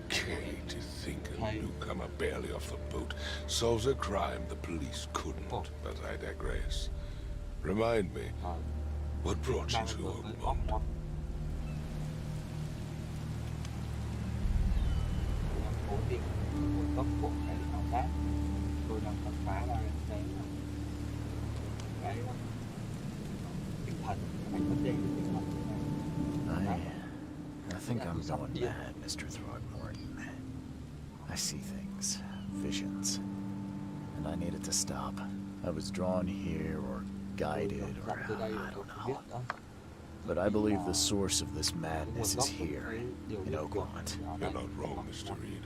Okay, to think a newcomer barely off the boat solves a crime the police couldn't, but I digress. Remind me, what brought you to Oakmont? Cố tìm nguồn gốc của cái khảo sát. Tôi đang khám phá ra cái tinh thần, cái vấn đề về tinh thần như này. I think I'm going mad, Mr. Throgmorton. I see things, visions, and I needed to stop. I was drawn here or guided or I don't know. But I believe the source of this madness is here, in Oakmont. You're not wrong, Mr. Reed.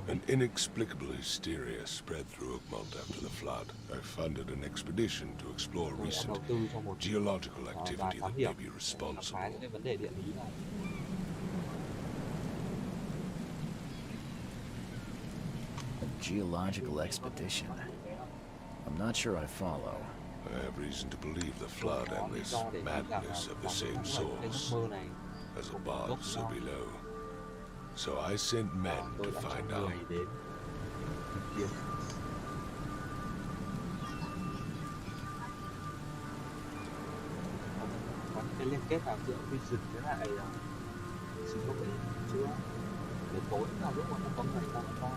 An inexplicable hysteria spread through Oakmont after the flood. I funded an expedition to explore recent geological activity that may be responsible. A geological expedition? I'm not sure I follow. I have reason to believe the flood and this madness have the same source, as above, so below. So I sent men to find out. Cái liên kết nào giữa Vision với lại sự lúc ấy chưa đến tối là lúc mà không có người ta con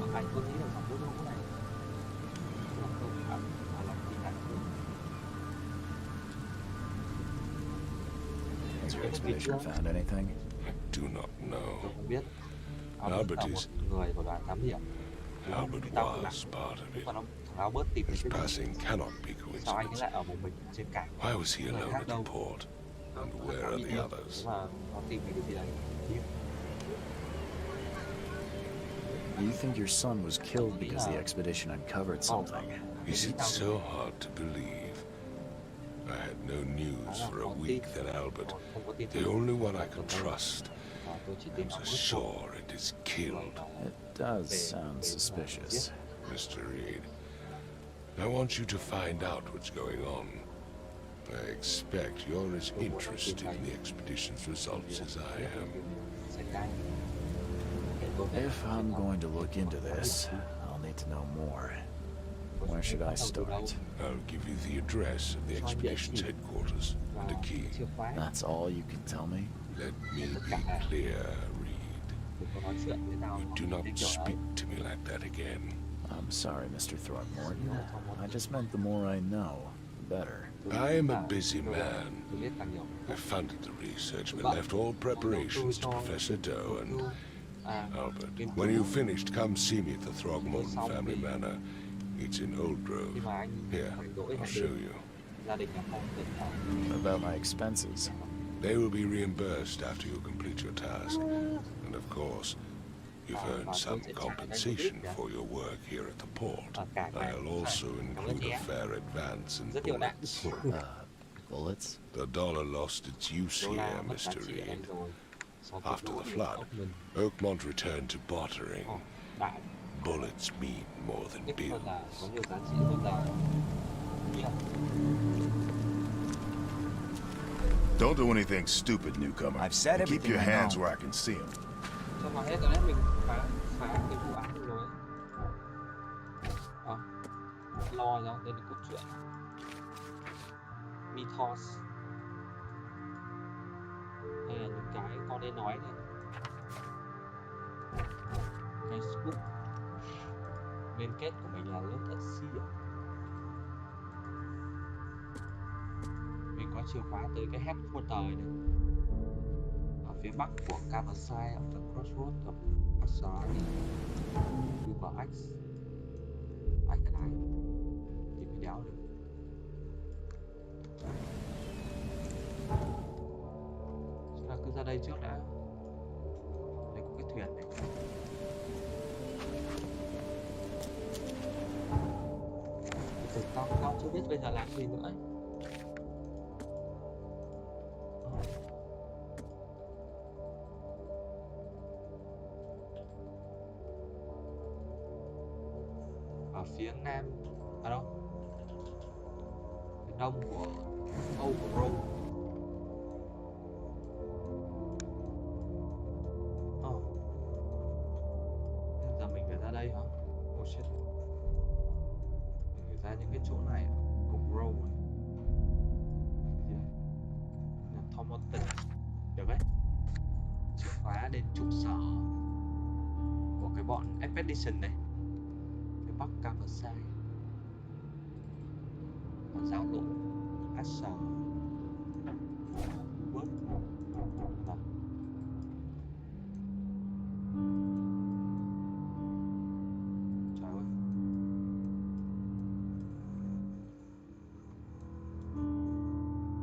mà anh tôi nghĩ là trong cái lúc này là không hẳn mà là tin ảnh Has your expedition found anything? I do not know. tôi không biết. Albert Là một is- người của đoàn thám hiểm. Albert Tao cũng was part of it. mà nó Albert tìm thấy His cái gì? passing cannot be Sao anh ấy coincidence. lại ở một mình trên cảng? Why was he Người alone khác at the đâu? port? And where Thám are hiểm. the others? Nhưng mà nó tìm thấy cái gì đấy. Do you think your son was killed because the expedition uncovered something? Is it so hard to believe? I had no news for a week that Albert, the only one I could trust, Tôi chỉ tìm was Albert. ashore and is killed. It does sound suspicious. Mr. Reed, I want you to find out what's going on. I expect you're as interested in the expedition's results as I am. If I'm going to look into this, I'll need to know more. Where should I start? I'll give you the address of the expedition's headquarters and a key. That's all you can tell me? Let me be clear, Reed. You do not speak to me like that again. I'm sorry, Mr. Throgmorton. I just meant the more I know, the better. I am a busy man. I funded the research but left all preparations to Professor Doe and Albert. When you've finished, come see me at the Throgmorton family manor. It's in Old Grove. Here, I'll show you. About my expenses. They will be reimbursed after you complete your task. And of course, you've earned some compensation for your work here at the port. I'll also include a fair advance in bullets. Bullets? The dollar lost its use here, Mr. Reed. After the flood, Oakmont returned to bartering. Bullets mean more than bills. Don't do anything stupid, newcomer. I've said And keep everything your I hands know. where I can see them. Cho mà hết rồi đấy, mình phá cái vụ án rồi. Lo ra, đây là cốt truyện. Mythos. Hay là những cái con ấy nói này. Facebook liên kết của mình là lớp taxi à? Mình có chìa khóa tới cái headquarter này ở phía bắc của Cavaside of the Crossroads of Asari River X. Ai cái này thì mới đéo được. Chắc là cứ ra đây trước đã. Đây có cái thuyền này. Tao chưa biết bây giờ làm gì nữa ấy. Ở phía nam à đâu, phía đông của Oak Grove. Giờ mình phải ra đây hả? Oh shit. Mình phải ra những cái chỗ này. Oak Grove này. Cái gì đây? Là Thornton. Được đấy. Chìa khóa đến trụ sở của cái bọn Expedition này. Phía bắc Cavaside. Giáo lộ Asher Wood. Trời ơi.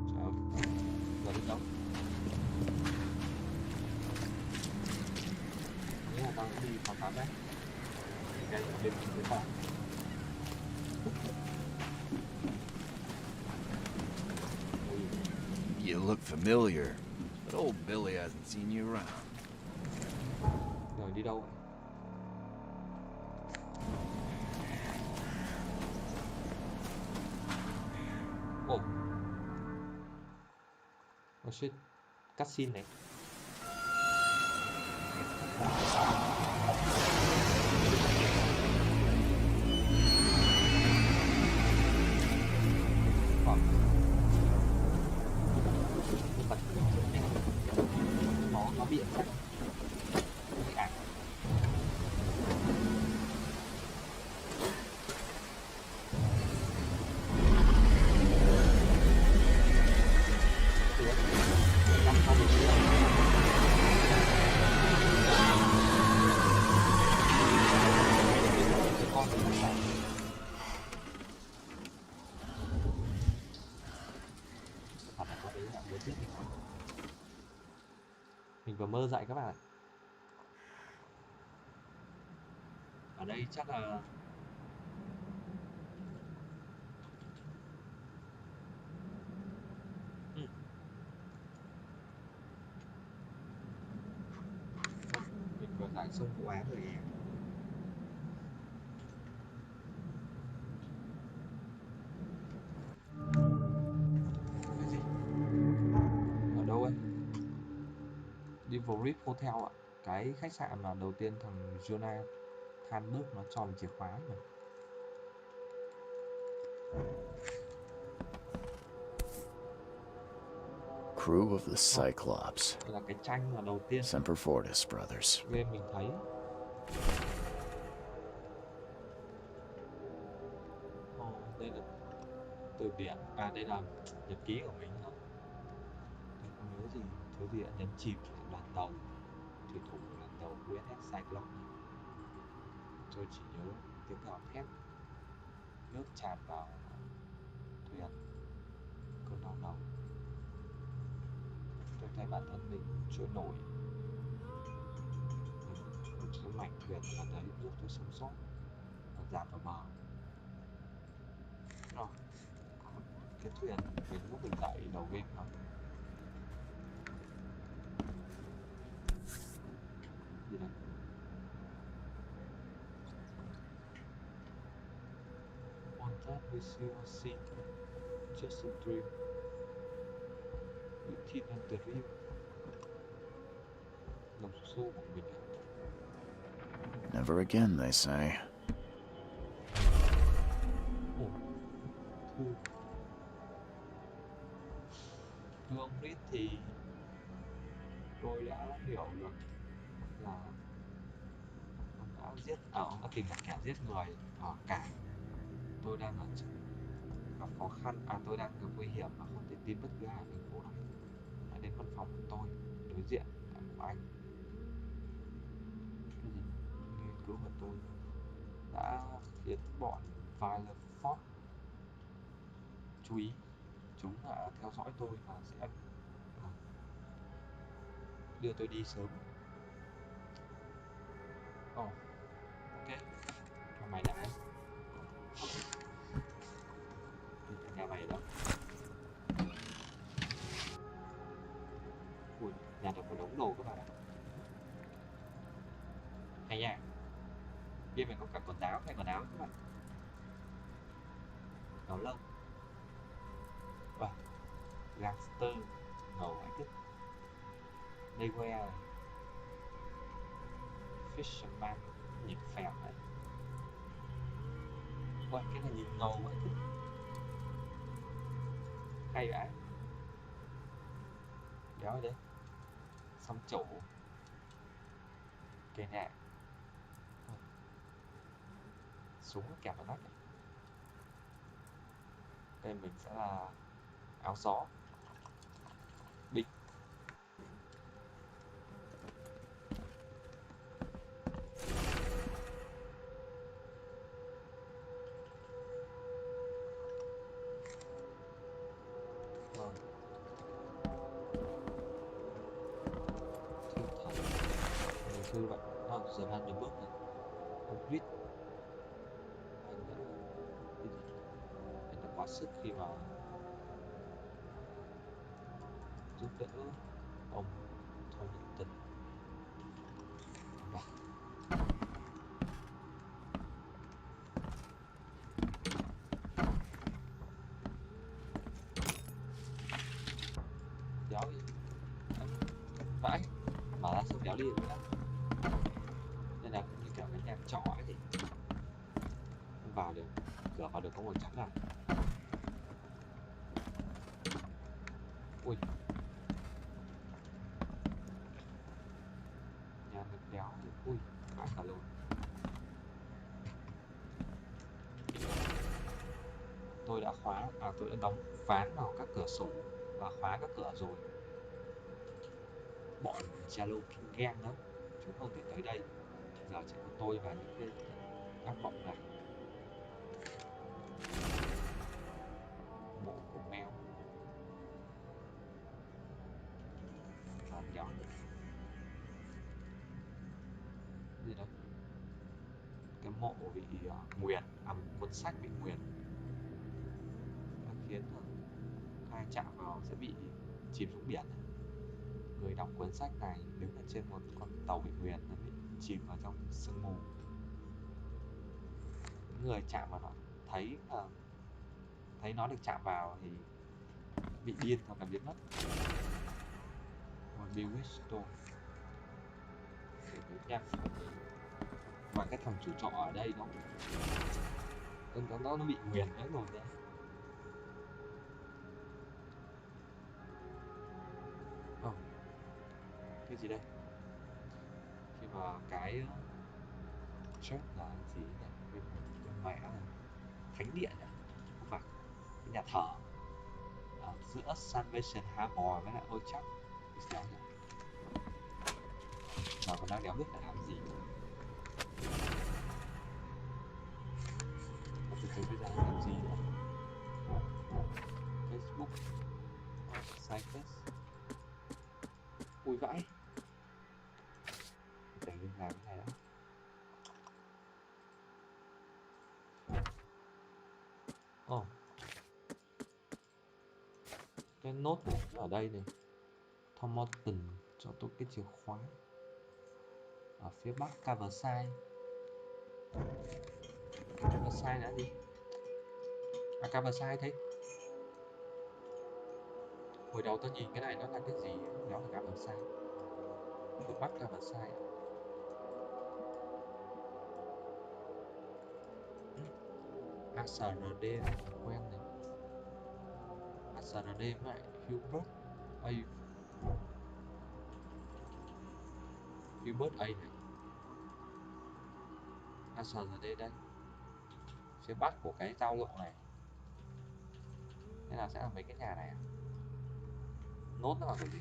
Trời ơi. Giờ đi đâu? Nếu mà tao đi phòng 8 đấy. Cái đêm cái phòng. You look familiar, but old Billy hasn't seen you around. Rồi đi đâu? Oh. Oh shit. Cutscene này. Nó bị sắc bị ảnh. Mình vừa mơ dậy các bạn. Ở đây chắc là mình vừa dậy xong vụ án rồi. Cái gì? Ở đâu ấy? Devil's Hotel ạ. Cái khách sạn mà đầu tiên thằng Jonah than bước nó cho mình chìa khóa mà. Crew of the Cyclops. Đây là cái tranh mà đầu tiên Semper Fortis Brothers. game mình thấy. Đây là từ điển. À đây là nhật ký của mình hả? Mình không nhớ gì. Thứ gì đã nhấn chìm đoàn tàu. Thủy thủ của đoàn tàu USS Cyclops. Tôi chỉ nhớ tiếng gào thét, nước tràn vào thuyền, cơn đau đầu. Tôi thấy bản thân mình trôi nổi. Cái mảnh thuyền ở đấy giúp tôi sống sót và dạt vào bờ. Rồi, cái thuyền đến lúc mình dậy đầu game đó. Gì đây? One that we see or seen, just a dream. Những thiên nhân từ riêng. Lòng xô của mình. Never again, they say. Thưa ông Reed thì tôi đã hiểu được là ông đã ông đã tìm được kẻ giết người ở cảng. Tôi đang gặp khó khăn, tôi đang gặp nguy hiểm và không thể tin bất cứ ai ở thành phố này. Hãy đến văn phòng của tôi, đối diện là một anh. Cái gì? Nghiên cứu của tôi đã khiến bọn Violet Fox chú ý. Chúng đã theo dõi tôi và sẽ đưa tôi đi sớm. Ok. Mày đã nhà mày đó. Ui, nhà thật có đống đồ các bạn ạ. Hay nha. Bên mình có cả quần áo, thay quần áo các bạn. Áo lông. Wow. Gangster. Ngầu ấy chứ. They wear Fisherman. Nhìn phèo đấy. Wow, cái này nhìn ngầu ấy chứ. Hay vậy. Đéo rồi đấy. Xăm trổ. Cây nè. Súng kẹp vào nách. Đây mình sẽ là áo gió. Binh. Thư thần. Thư vậy. Giờ ăn nhiều bước rồi. Ông Reed. Anh đã cái gì? Anh đã quá sức khi mà giúp đỡ ông Thornton. Wow. Đéo gì? Vãi. Mở ra xong đéo đi nữa. Nên là cũng như kiểu cái nhà trọ ấy thì không vào được. Cửa vào được có một chắn này. Ui. Nhà được đéo. Ui. Vãi cả luôn. Tôi đã tôi đã đóng ván vào các cửa sổ và khóa các cửa rồi. Bọn Jalo King Gang đó, chúng không thể tới đây. Giờ chỉ có tôi và những cái ác mộng này. Mộ của mèo. Và đéo gì đấy. Cái mộ bị nguyền, một cuốn sách bị nguyền đã khiến ai chạm vào sẽ bị chìm xuống biển. Người đọc cuốn sách này đứng ở trên một con tàu bị nguyền đã bị chìm vào trong sương mù. Những người chạm vào nó thấy nó được chạm vào thì bị điên hoặc là biến mất. Một Bewitched Stone để tới nha. Và cái thằng chủ trọ ở đây nó bị nguyền nữa rồi đấy. Cái gì đây? Khi mà cái church là gì nhỉ? Bên mẹ là thánh điện à? Không phải, cái nhà thờ ở giữa Salvation Harbor với lại Old Church thì sao nhỉ? Mà còn đang đéo biết phải làm gì. Và từ từ bây giờ làm gì nữa? Facebook, Cypress. Ui vãi. Để mình làm cái này đó. Cái nốt này ở đây này. Thornton cho tôi cái chìa khóa. Ở phía bắc Caverside. Caverside là gì? Caverside thế. Hồi đầu tôi nhìn cái này nó là cái gì? Nó là Caverside. Phía bắc Caverside. ASRD quen này. ASRD với lại Hubert. Gilbert A này. Asher ở đây đây. Phía bắc của cái giao lộ này. Thế là sẽ là mấy cái nhà này. Nốt nó là cái gì?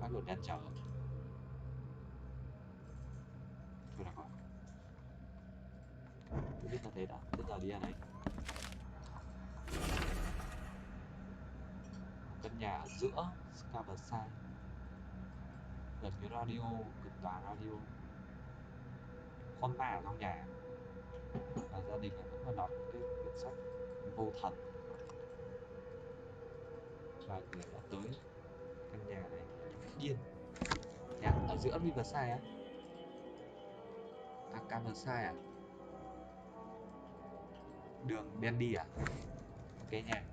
Các đường đèn chở. Thôi được rồi. Tôi biết là thế đã. Bây giờ đi ở đây. Căn nhà ở giữa Scaverside. Gần cái radio, cực tòa radio. Con ma ở trong nhà. Và gia đình vẫn còn đọc cái quyển sách Vô Thần. Và người đã tới căn nhà này điên. Nhà ở giữa Riverside á. À, Caverside à? Đường Bendy à? Ok nha.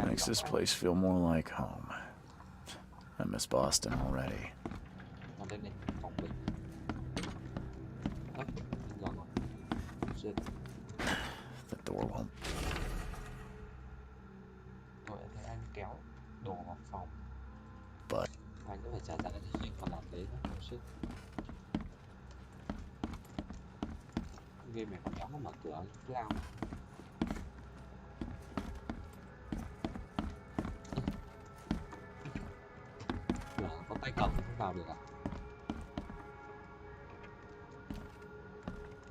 Makes this place feel more like home. I miss Boston already. Còn đây này, phòng bệnh. Ơ, rồi rồi. Shit. The door won't. Rồi thấy anh kéo đồ vào phòng. But Anh cũng phải trả giá cho chuyện còn làm đấy nữa. Shit. Game này còn kéo nó mở cửa cứ ao. Cửa có tay cầm thì không vào được à?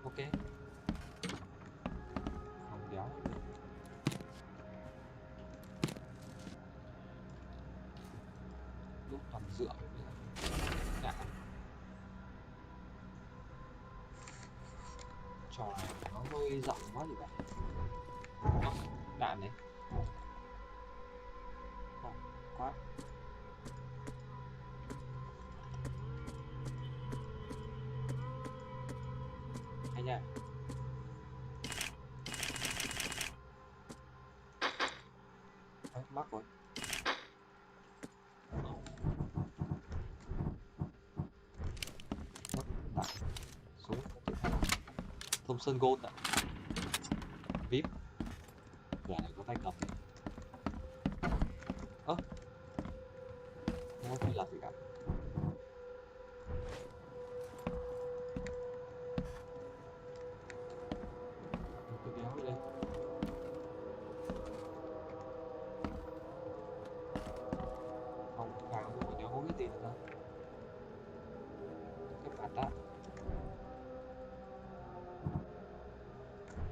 Ok. Không kéo được. Lúc toàn rượu đã. Trò này nó hơi rộng quá thì phải. Đạn đấy. Quá. Hay nha. Đấy, mắc rồi. Đạn. Súng. Thompson Gold ạ. VIP. Cửa này có tay cầm. Ơ. Không có là gì cả. Tôi kéo đi đây. Không vào rồi đéo có cái gì nữa. Cái phạt đó.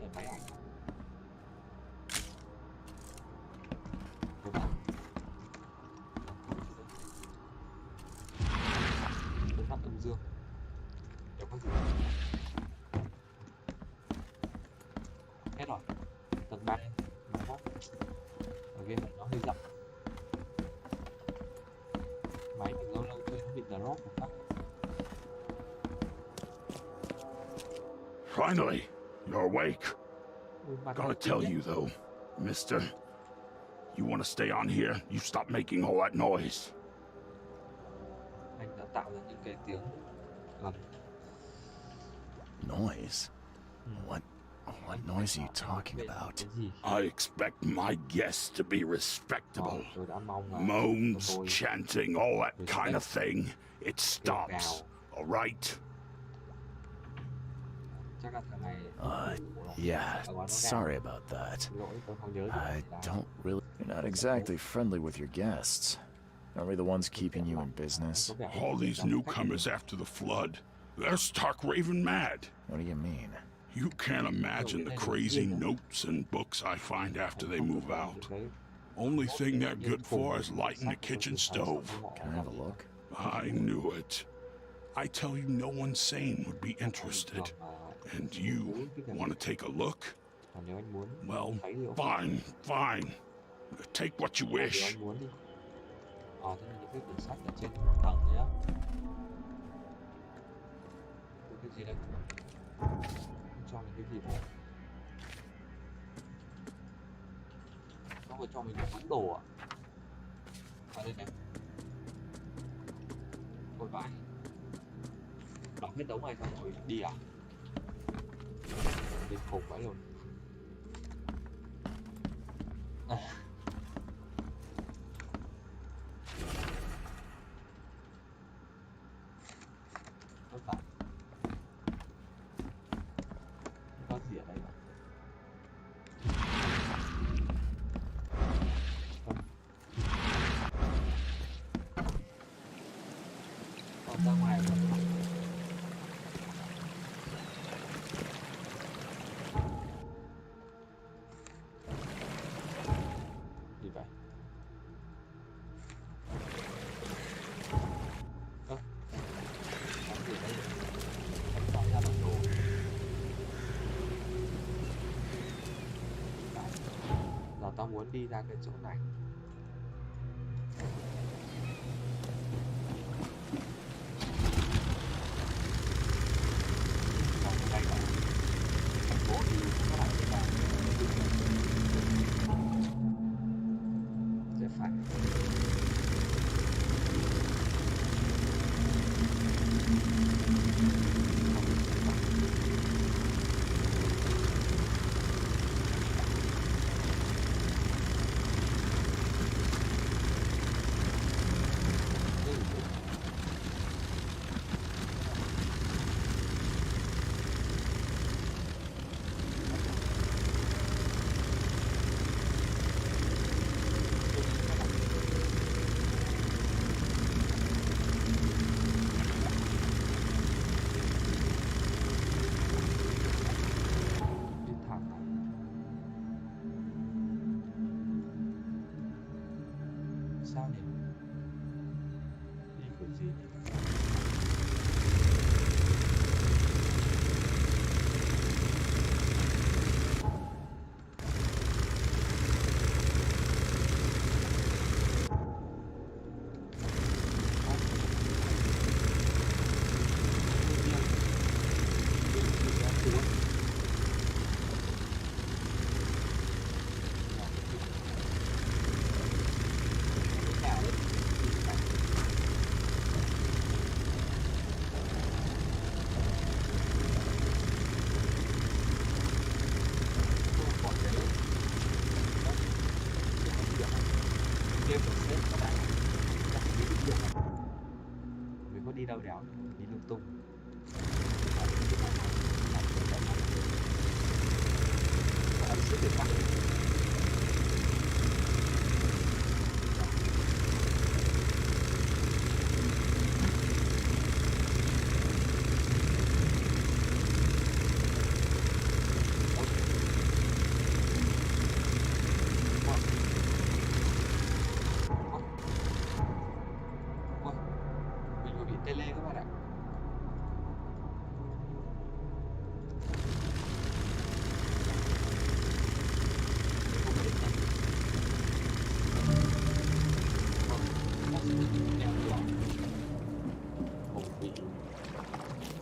Để máy ảnh. Đúng không? Đúng mắt âm dương. Đéo có gì. Hết rồi. Tầng 3. Máy móc. Ở game này nó hơi rộng. Máy mình lâu lâu chơi nó bị drop một phát. Finally, you're awake. Ui, mặt Gotta nó tell tím you though, mister, you want to stay on here, you stop making all that noise. đấy. Anh đã tạo ra những cái tiếng làm noise? What noise are you talking about? cái gì. I expect my guests to be respectable. Tôi đã mong là Moans, tôi chanting, all that kind of thing. It stops, all right? chắc là thằng này Yeah, sorry about that. lỗi tôi không nhớ I don't really... You're not exactly friendly with your guests. Are we the ones keeping you in business? All these newcomers after the flood, they're stark raving mad. What do you mean? You can't imagine the crazy notes and books I find after they move out. Only thing they're good for is lighting the kitchen stove. Can I have a look? I knew it. I tell you, no one sane would be interested. And you want to take a look? Nếu anh muốn Well, thấy thì ok. fine, fine. Take what you Nếu wish. anh muốn đi. Thế là những cái quyển sách ở trên tầng nhá. Cái gì đây? Cho mình cái gì vậy? Nó vừa cho mình một đống đồ à? Ở đây này. Ôi vãi. Đóng hết đống này xong rồi đi à? Đi khủng quá luôn. muốn đi ra cái chỗ này. Còn đây là thành phố thì các bạn sẽ vào sẽ phải sao nhỉ? Đi kiểu gì nhỉ? Mình có đi đâu đéo, đi lung tung. Ấn sức để tăng. Mình vừa bị tele các bạn ạ.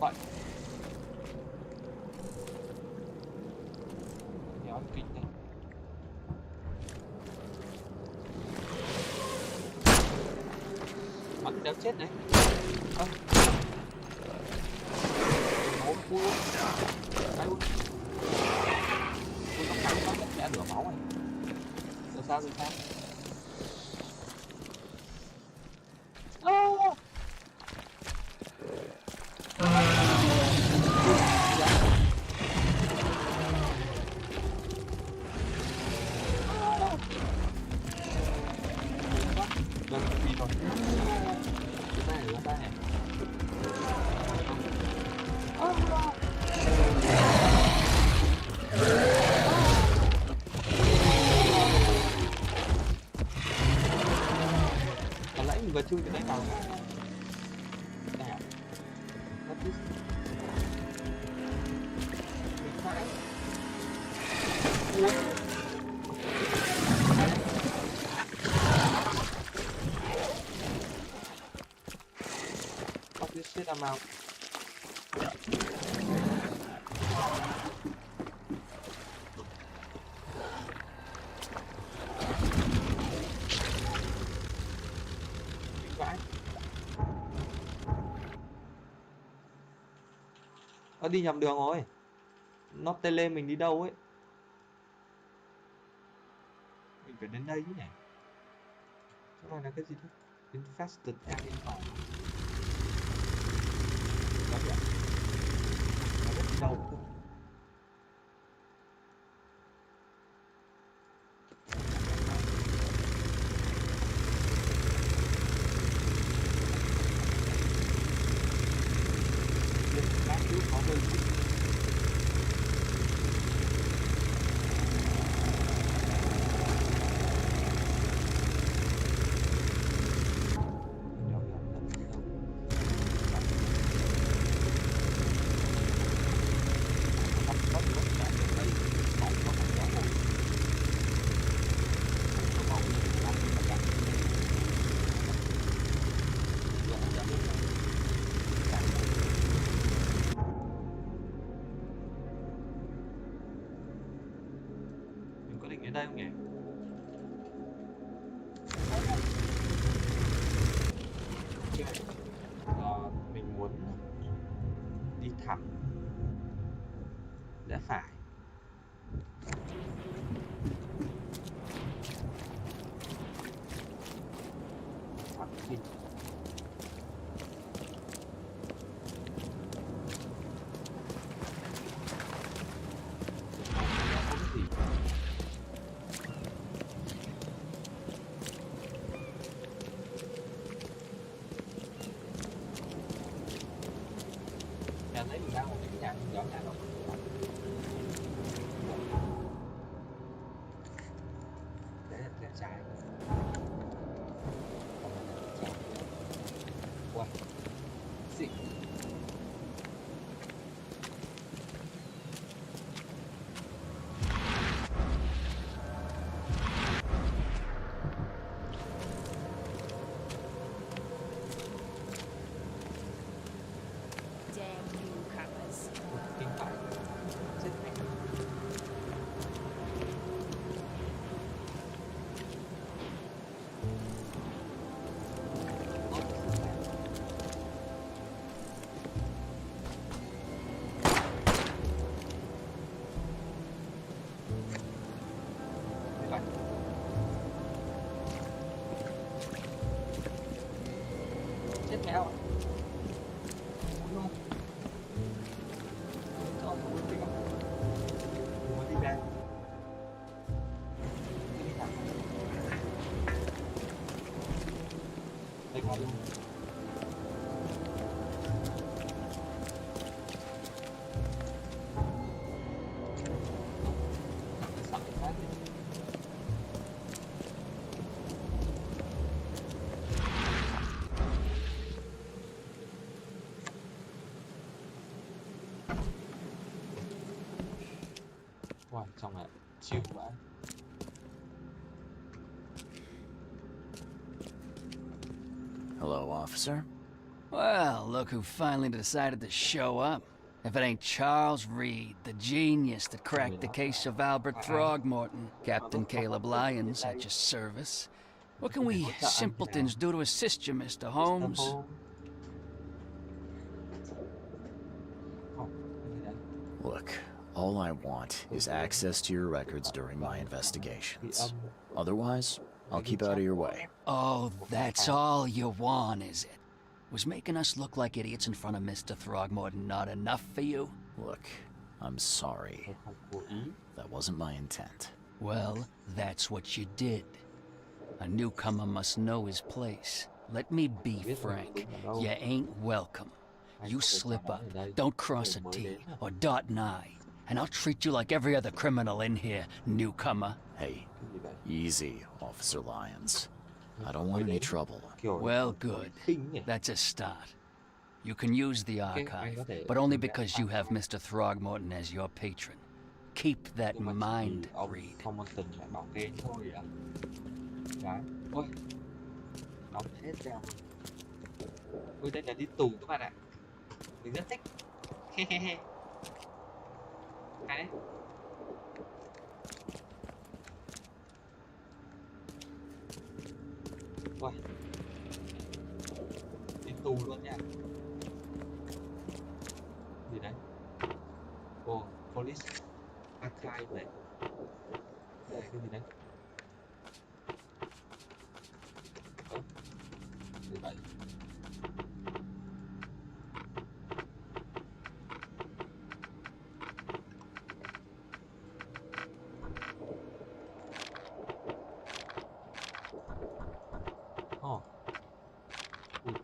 Vậy đéo kinh này. Bắn đéo chết đấy. Máu cua luôn. Đây luôn. Tôi nó cắn nó mẹ nửa máu này. Rồi sao rồi sao? Gần bị rồi. Cái tay này. Còn nãy mình vừa chui cái đấy vào. Nè. Mất đi. Mình phải. Ui. Fuck this shit, I'm out. Vãi. Đi nhầm đường rồi. Nó tele mình đi đâu ấy. Mình phải đến đây chứ nhỉ. Chỗ này là cái gì thế? Infested animal. Đó kìa. Nó biết đi đâu không? Lát trước có hơi có định đến đây không nhỉ? Mình muốn đi thẳng rẽ phải. Thẳng đi. Thấy mình đang một cái nhà nhỏ nhà đâu. Đấy là rẽ trái. Wow. Xịn. Kinh phải. Chết mẹ. Chết mèo. Wow, trong này chill quá. Hello, officer. Well, look who finally decided to show up. If it ain't Charles Reed, the genius that cracked the case of Albert Throgmorton, Captain Caleb Lyons at your service. What can we simpletons do to assist you, Mr. Holmes? Look, all I want is access to your records during my investigations. Otherwise, I'll keep out of your way. Oh, that's all you want, is it? Was making us look like idiots in front of Mr. Throgmorton not enough for you? Look, I'm sorry. That wasn't my intent. Well, that's what you did. A newcomer must know his place. Let me be frank. You ain't welcome. You slip up, don't cross a T or dot an I, and I'll treat you like every other criminal in here, newcomer. Hey, easy, Officer Lyons. I don't want any trouble. Well, good. That's a start. You can use the archive, but only because you have Mr. Throgmorton as your patron. Keep that in mind, Reed. Ôi, đây là đi tù các bạn ạ. Mình rất thích. Hay đấy. Wow. Đi tù luôn nha. Gì đấy? Ồ, Police Archive này. Đây là cái gì đấy? Như vậy.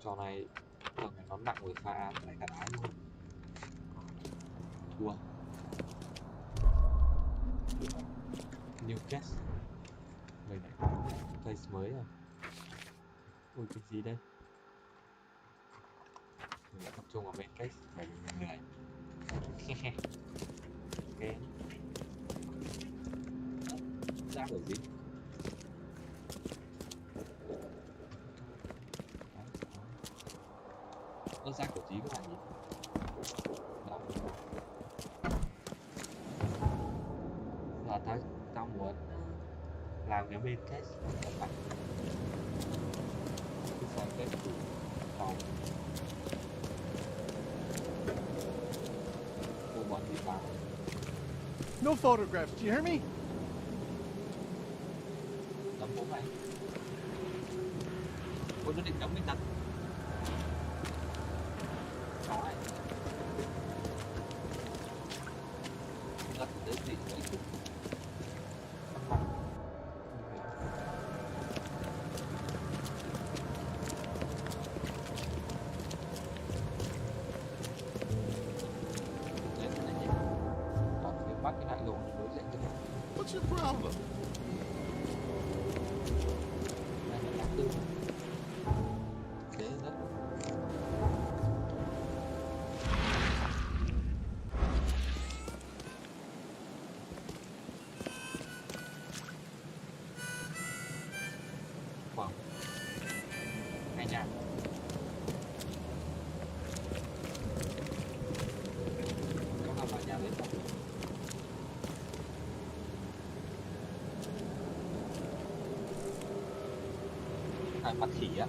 Trò này nó nặng với pha án lại cả đá luôn. Thua. New case. Mình lại có case mới rồi. Ui, cái gì đây? Mình lại tập trung vào main case bởi vì mình lười. Ok. Ra bởi gì? Ra của tí các bạn nhỉ? Đó. Là tao muốn làm cái bên kết các bạn, cái sàn kết của tàu của bọn bị phá. No photographs, do you hear me? Tấm bố mày. Ôi, nó định đóng mình đặt. Đó này. Đặt đến gì đấy chút. Bắt cái đại lộ đối diện cho nó. What's your problem? Đây là ngã tư. Thế rất. Wow. Hay nha. Có nào vào nhà đấy không? Mặt khỉ á,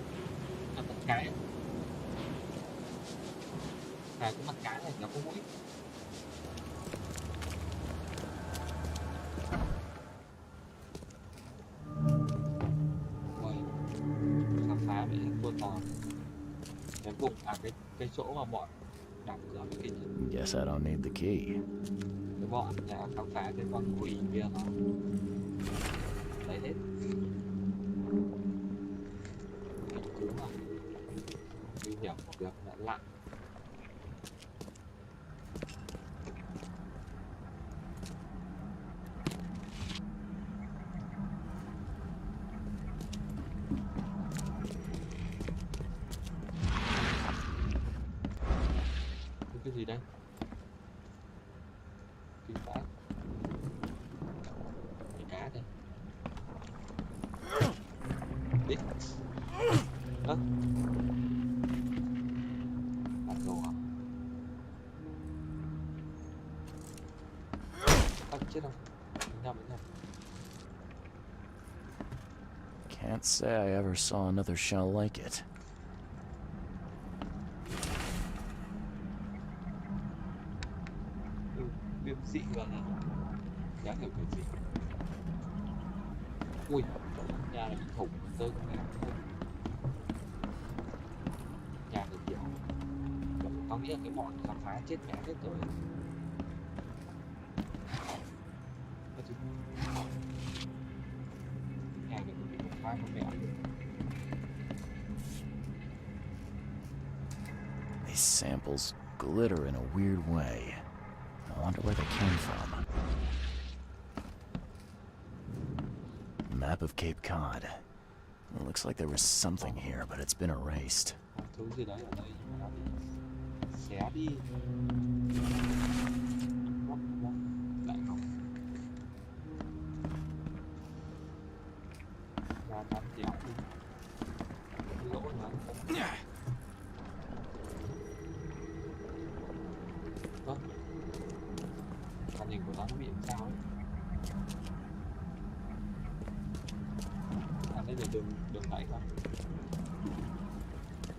mặt cái, cái mặt cái này nó có mũi. Ôi, khám phá bị cô tò cái vùng cái chỗ mà bọn đóng cửa cái kia. Guess I don't need the key. Cái bọn nhà khám phá cái con quỷ kia nó lấy hết. Nguy hiểm của việc đã lặn. Cái gì đây? Kinh phá. Cái cá đây. Biết. Ơ. Bản đồ à? Chết không? Mình nhầm. Can't say I ever saw another shell like it. Viêm dị vào này. Đáng hiểu cái gì. Ui, nhà này bị thủng tôi không nghe không. Nhà được kiểu có nghĩa là cái bọn khám phá chết mẹ hết rồi. Nhà này bị khám phá con mẹ. These samples glitter in a weird way. I wonder where they came from. Map of Cape Cod. It looks like there was something here, but it's been erased. Thứ gì đấy ở đây nhưng mà nó bị xé đi. Lại không. Ra bắn déo đi. Lỗ mà. Ơ. Màn hình của nó bị làm sao ấy. À đây là đường đẩy không?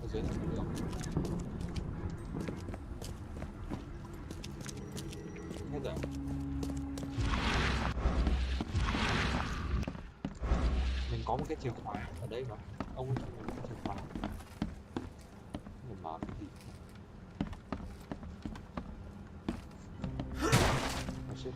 Ở dưới là đường. Hết rồi. Mình có một cái chìa khóa ở đây mà. Ông ấy cho mình cái chìa khóa. Mình mở cái gì? Oh shit.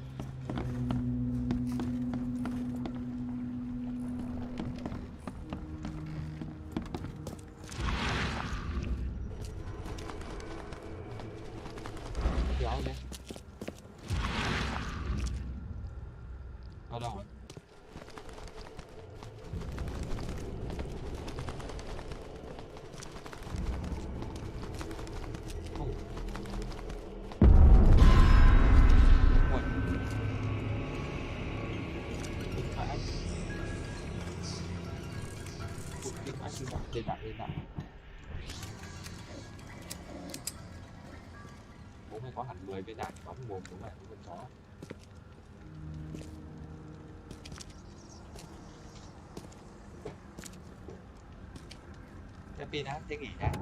Kéo đây. Ở đâu rồi? Lên lại. Bố mày có hẳn 10 viên đạn bắn mồm bố mày con chó. Happy đã, thế nghỉ đã.